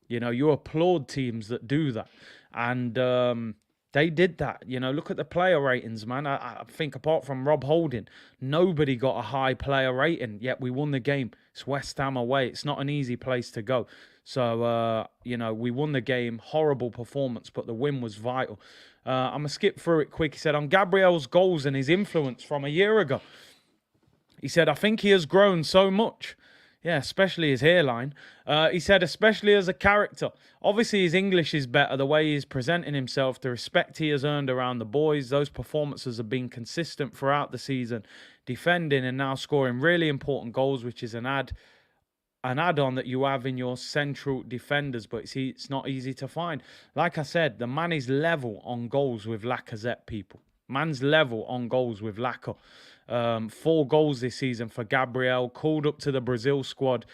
You know, you applaud teams that do that. And they did that. You know, look at the player ratings, man. I think apart from Rob Holding, nobody got a high player rating, yet we won the game. It's West Ham away. It's not an easy place to go. So, you know, we won the game. Horrible performance, but the win was vital. I'm going to skip through it quick. He said, on Gabriel's goals and his influence from a year ago, he said, I think he has grown so much. Yeah, especially his hairline. He said, especially as a character. Obviously, his English is better. The way he's presenting himself, the respect he has earned around the boys, those performances have been consistent throughout the season. Defending and now scoring really important goals, which is an add-on that you have in your central defenders, but it's not easy to find. Like I said, the man is level on goals with Lacazette, people. Man's level on goals with Lacazette. 4 goals this season for Gabriel, called up to the Brazil squad.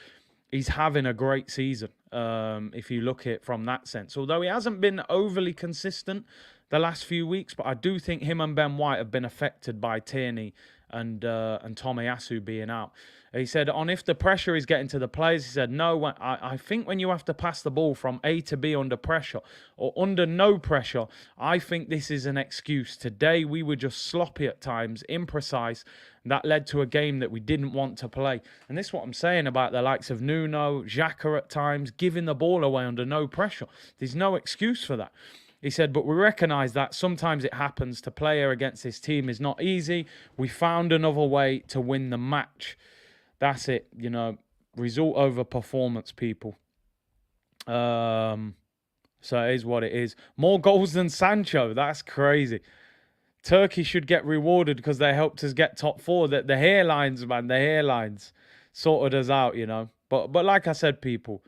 He's having a great season, if you look at it from that sense. Although he hasn't been overly consistent the last few weeks, but I do think him and Ben White have been affected by Tierney and Tomiyasu being out. He said, on if the pressure is getting to the players, he said, no, I think when you have to pass the ball from A to B under pressure or under no pressure, I think this is an excuse. Today, we were just sloppy at times, imprecise. That led to a game that we didn't want to play. And this is what I'm saying about the likes of Nuno, Xhaka at times, giving the ball away under no pressure. There's no excuse for that. He said, but we recognise that sometimes it happens to play against this team is not easy. We found another way to win the match. That's it, you know, result over performance, people. So it is what it is. More goals than Sancho. That's crazy. Turkey should get rewarded because they helped us get top 4. The hairlines, man, the hairlines sorted us out, you know. But like I said, people,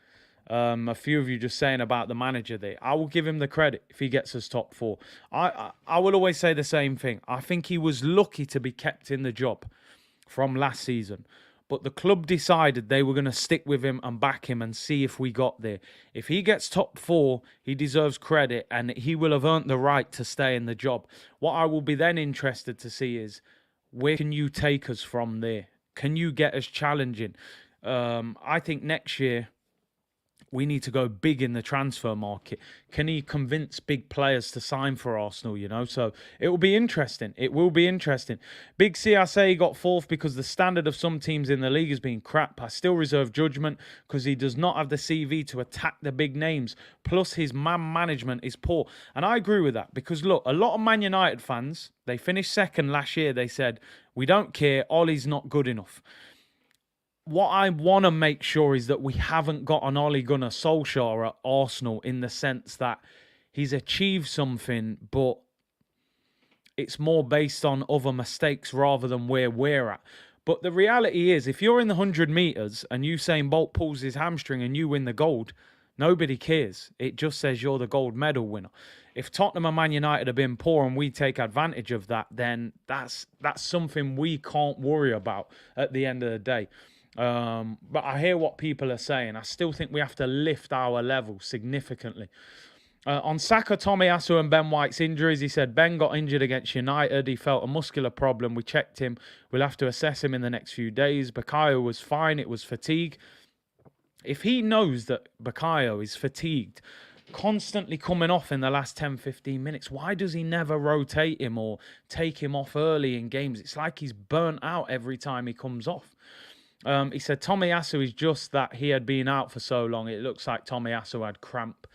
A few of you just saying about the manager there. I will give him the credit if he gets us top four. I will always say the same thing. I think he was lucky to be kept in the job from last season. But the club decided they were going to stick with him and back him and see if we got there. If he gets top four, he deserves credit and he will have earned the right to stay in the job. What I will be then interested to see is, where can you take us from there? Can you get us challenging? I think next year we need to go big in the transfer market. Can he convince big players to sign for Arsenal, you know? So it will be interesting. It will be interesting. Big CSA got fourth because the standard of some teams in the league has been crap. I still reserve judgment because he does not have the CV to attack the big names. Plus, his man management is poor. And I agree with that because, look, a lot of Man United fans, they finished second last year. They said, we don't care. Ollie's not good enough. What I want to make sure is that we haven't got an Ole Gunnar Solskjaer at Arsenal in the sense that he's achieved something, but it's more based on other mistakes rather than where we're at. But the reality is, if you're in the 100 metres and Usain Bolt pulls his hamstring and you win the gold, nobody cares. It just says you're the gold medal winner. If Tottenham and Man United have been poor and we take advantage of that, then that's something we can't worry about at the end of the day. But I hear what people are saying. I still think we have to lift our level significantly. On Saka, Tomiyasu and Ben White's injuries, he said Ben got injured against United. He felt a muscular problem. We checked him. We'll have to assess him in the next few days. Bukayo was fine. It was fatigue. If he knows that Bukayo is fatigued, constantly coming off in the last 10, 15 minutes, why does he never rotate him or take him off early in games? It's like he's burnt out every time he comes off. He said Tomiyasu is just that he had been out for so long. It looks like Tomiyasu had cramp.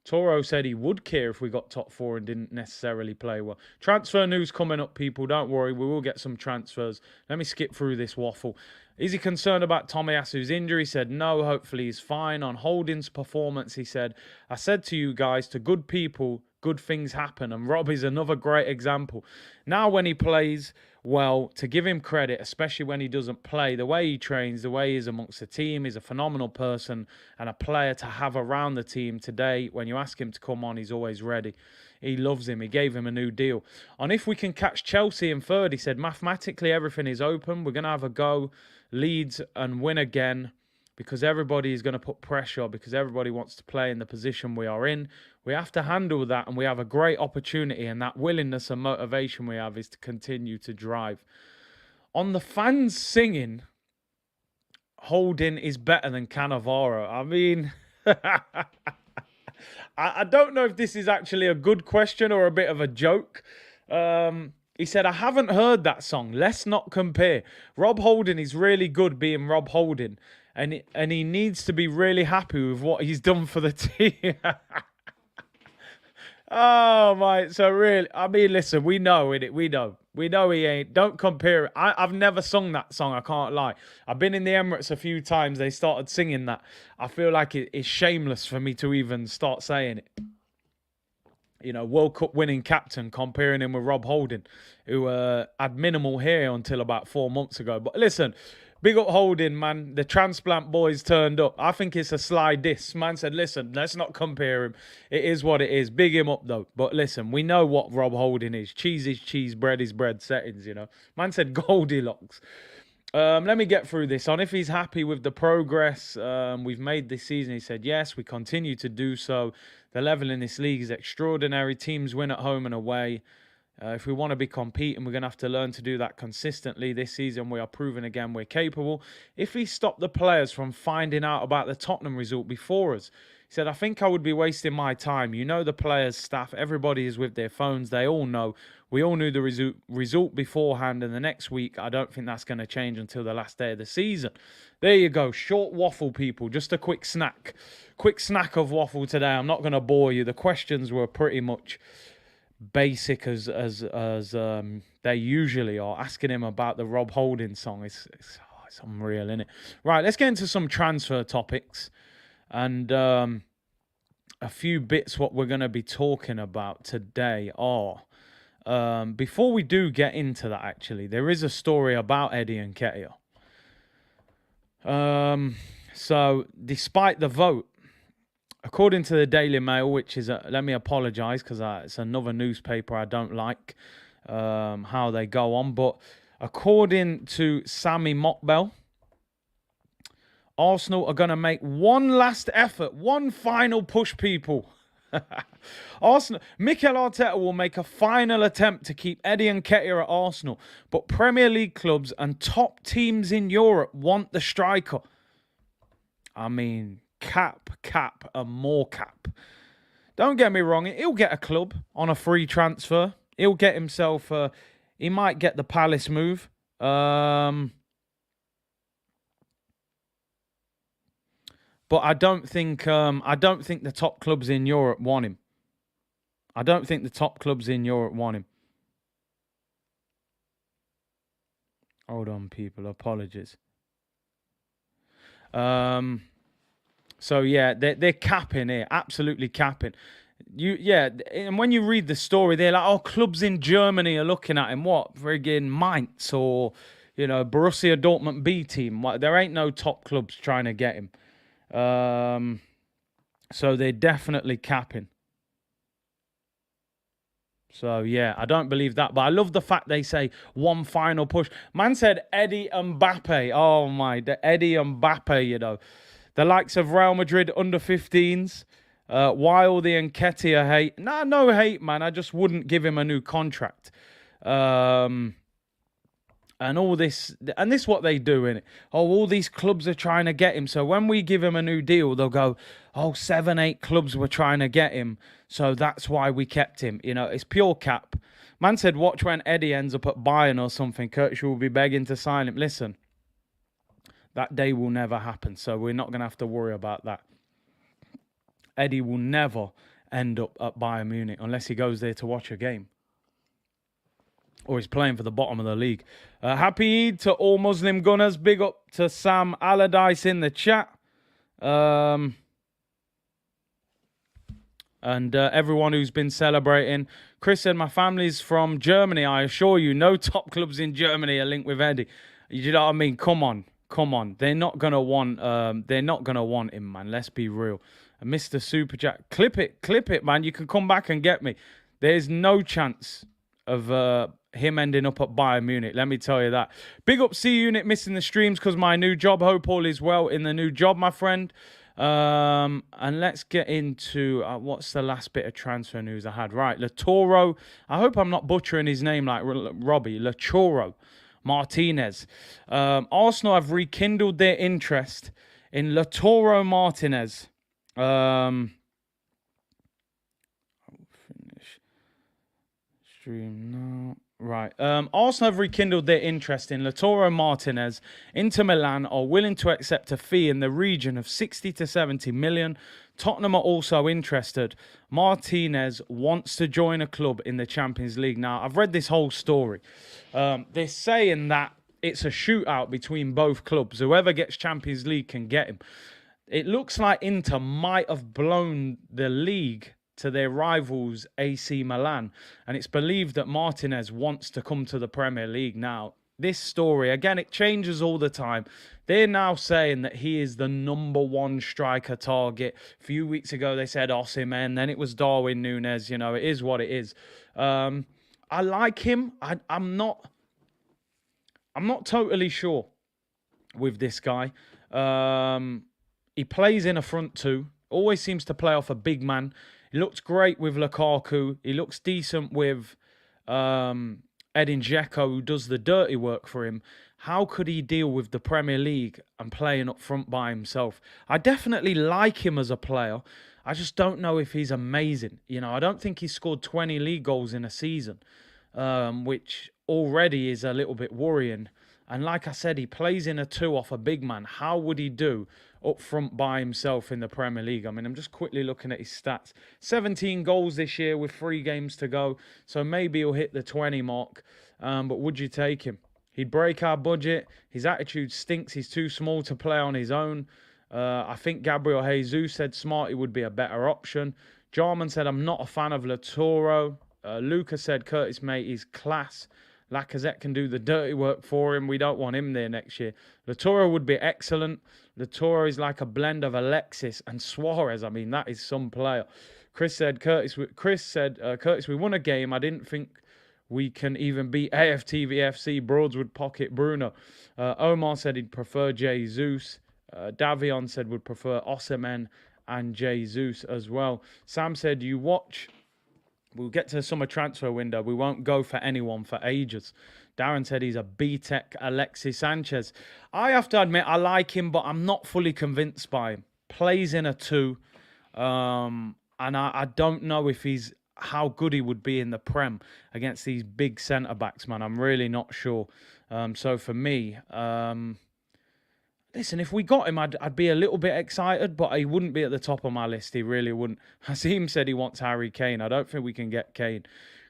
Toro said he would care if we got top four and didn't necessarily play well. Transfer news coming up, people. Don't worry, we will get some transfers. Let me skip through this waffle. Is he concerned about Tomiyasu's injury? He said no, hopefully he's fine. On Holding's performance, he said, I said to you guys, to good people, good things happen. And Rob is another great example. Now when he plays well, to give him credit, especially when he doesn't play, the way he trains, the way he is amongst the team, he's a phenomenal person and a player to have around the team today. When you ask him to come on, he's always ready. He loves him. He gave him a new deal. On if we can catch Chelsea in third, he said, mathematically, everything is open. We're going to have a go, Leeds, and win again because everybody is going to put pressure because everybody wants to play in the position we are in. We have to handle that, and we have a great opportunity, and that willingness and motivation we have is to continue to drive. On the fans singing, Holding is better than Cannavaro. I mean, I don't know if this is actually a good question or a bit of a joke. He said, I haven't heard that song. Let's not compare. Rob Holding is really good being Rob Holding, and he needs to be really happy with what he's done for the team. Oh, my. So, really, I mean, listen, we know, innit? We know he ain't. Don't compare it. I've never sung that song, I can't lie. I've been in the Emirates a few times. They started singing that. I feel like it's shameless for me to even start saying it. You know, World Cup winning captain, comparing him with Rob Holding, who had minimal hair until about 4 months ago. But listen, big up Holding, man. The transplant boys turned up. I think it's a sly diss. Man said, listen, let's not compare him. It is what it is. Big him up, though. But listen, we know what Rob Holding is. Cheese is cheese, bread is bread settings, you know. Man said Goldilocks. Let me get through this. On if he's happy with the progress we've made this season, he said, yes, we continue to do so. The level in this league is extraordinary. Teams win at home and away. If we want to be competing, we're going to have to learn to do that consistently. This season, we are proving again we're capable. If he stopped the players from finding out about the Tottenham result before us, he said, I think I would be wasting my time. You know the players, staff, everybody is with their phones. They all know. We all knew the result beforehand, and the next week, I don't think that's going to change until the last day of the season. There you go. Short waffle, people. Just a quick snack. Quick snack of waffle today. I'm not going to bore you. The questions were pretty much basic as they usually are. Asking him about the Rob Holding song. It's unreal, isn't it? Right, let's get into some transfer topics. And a few bits what we're going to be talking about today are... before we do get into that, actually, there is a story about Eddie Nketiah. So, despite the vote, according to the Daily Mail, which is, let me apologise because it's another newspaper I don't like how they go on. But according to Sammy Mockbell, Arsenal are going to make one last effort, one final push, people. Mikel Arteta will make a final attempt to keep Eddie Nketiah at Arsenal, but Premier League clubs and top teams in Europe want the striker. I mean, cap, and more cap. Don't get me wrong, he'll get a club on a free transfer. He'll get himself, he might get the Palace move. But I don't think the top clubs in Europe want him. I don't think the top clubs in Europe want him. Hold on, people. Apologies. So yeah, they're capping here, absolutely capping. And when you read the story, they're like, oh, clubs in Germany are looking at him. What, friggin' Mainz or Borussia Dortmund B team? There ain't no top clubs trying to get him. So they're definitely capping. So, yeah, I don't believe that. But I love the fact they say one final push. Man said Eddie Mbappe. Oh, the Eddie Mbappe, The likes of Real Madrid under 15s. While the Nketiah hate. Nah, no hate, man. I just wouldn't give him a new contract. And all this, and this is what they do, innit? Oh, all these clubs are trying to get him. So when we give him a new deal, they'll go, oh, 7, 8 clubs were trying to get him. So that's why we kept him. It's pure cap. Man said, watch when Eddie ends up at Bayern or something. Curtis will be begging to sign him. Listen, that day will never happen. So we're not going to have to worry about that. Eddie will never end up at Bayern Munich unless he goes there to watch a game. Or he's playing for the bottom of the league. Happy Eid to all Muslim gunners. Big up to Sam Allardyce in the chat. And everyone who's been celebrating. Chris said, my family's from Germany. I assure you, no top clubs in Germany are linked with Eddie. You know what I mean? Come on. They're not gonna want him, man. Let's be real. And Mr. Super Jack, clip it, man. You can come back and get me. There's no chance of him ending up at Bayern Munich. Let me tell you that. Big up C Unit missing the streams because my new job. Hope all is well in the new job, my friend. And let's get into what's the last bit of transfer news I had. Right, Lautaro. I hope I'm not butchering his name like Robbie. Lautaro Martinez. Arsenal have rekindled their interest in Lautaro Martinez. Stream now. Right. Arsenal have rekindled their interest in Lautaro Martinez. Inter Milan are willing to accept a fee in the region of 60 to 70 million. Tottenham are also interested. Martinez wants to join a club in the Champions League. Now, I've read this whole story. They're saying that it's a shootout between both clubs. Whoever gets Champions League can get him. It looks like Inter might have blown the league to their rivals AC Milan, and it's believed that Martinez wants to come to the Premier League. Now, this story, again, it changes all the time. They're now saying that he is the #1 striker target. A few weeks ago, they said Osimhen, then it was Darwin Núñez. It is what it is. I like him. I'm not totally sure with this guy. He plays in a front two, always seems to play off a big man. He looks great with Lukaku. He looks decent with Edin Dzeko, who does the dirty work for him. How could he deal with the Premier League and playing up front by himself? I definitely like him as a player. I just don't know if he's amazing. I don't think he scored 20 league goals in a season, which already is a little bit worrying. And like I said, he plays in a two off a big man. How would he do up front by himself in the Premier League? I mean, I'm just quickly looking at his stats. 17 goals this year with 3 games to go. So maybe he'll hit the 20 mark. But would you take him? He'd break our budget. His attitude stinks. He's too small to play on his own. I think Gabriel Jesus said Smarty would be a better option. Jarman said, I'm not a fan of Lautaro. Lucas said, Curtis, mate, he's class. Lacazette can do the dirty work for him. We don't want him there next year. Lautaro would be excellent. Lautaro is like a blend of Alexis and Suarez. I mean, that is some player. Chris said, Curtis, we won a game. I didn't think we can even beat AFTVFC. Broads would pocket Bruno. Omar said he'd prefer Jesus. Davion said would prefer Osimhen and Jesus as well. Sam said, you watch. We'll get to the summer transfer window. We won't go for anyone for ages. Darren said he's a B-Tech Alexis Sanchez. I have to admit, I like him, but I'm not fully convinced by him. Plays in a 2. And I don't know if he's how good he would be in the Prem against these big centre-backs, man. I'm really not sure. So for me, listen, if we got him, I'd be a little bit excited, but he wouldn't be at the top of my list. He really wouldn't. Hasim said he wants Harry Kane. I don't think we can get Kane.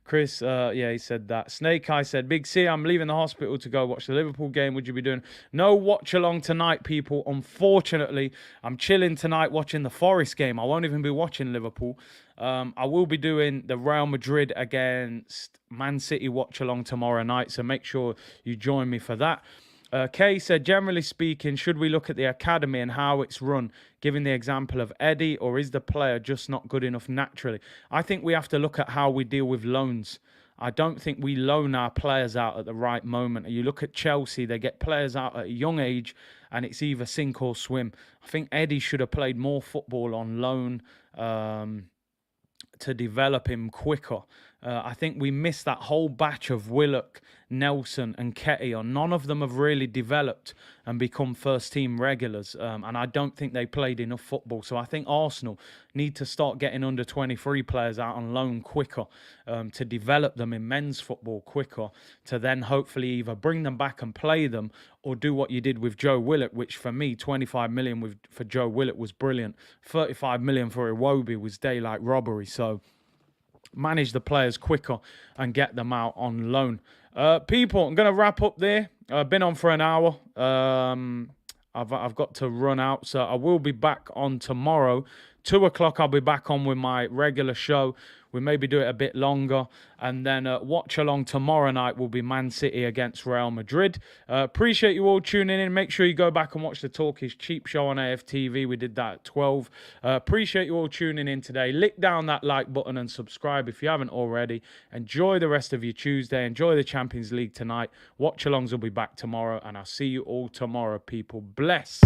Chris, he said that. Snake Eye said, Big C, I'm leaving the hospital to go watch the Liverpool game. Would you be doing? No watch along tonight, people. Unfortunately, I'm chilling tonight watching the Forest game. I won't even be watching Liverpool. I will be doing the Real Madrid against Man City watch along tomorrow night, so make sure you join me for that. Kay said, generally speaking, should we look at the academy and how it's run, giving the example of Eddie, or is the player just not good enough naturally? I think we have to look at how we deal with loans. I don't think we loan our players out at the right moment. You look at Chelsea, they get players out at a young age, and it's either sink or swim. I think Eddie should have played more football on loan to develop him quicker. I think we missed that whole batch of Willock, Nelson and Nketiah. None of them have really developed and become first-team regulars. And I don't think they played enough football. So I think Arsenal need to start getting under-23 players out on loan quicker to develop them in men's football quicker, to then hopefully either bring them back and play them or do what you did with Joe Willock, which for me, 25 million for Joe Willock was brilliant. 35 million for Iwobi was daylight robbery. So manage the players quicker and get them out on loan. People, I'm going to wrap up there. I've been on for an hour. I've got to run out, so I will be back on tomorrow. 2 o'clock, I'll be back on with my regular show. We maybe do it a bit longer. And then watch along tomorrow night will be Man City against Real Madrid. Appreciate you all tuning in. Make sure you go back and watch the Talk is Cheap show on AFTV. We did that at 12. Appreciate you all tuning in today. Lick down that like button and subscribe if you haven't already. Enjoy the rest of your Tuesday. Enjoy the Champions League tonight. Watch alongs will be back tomorrow. And I'll see you all tomorrow, people. Bless.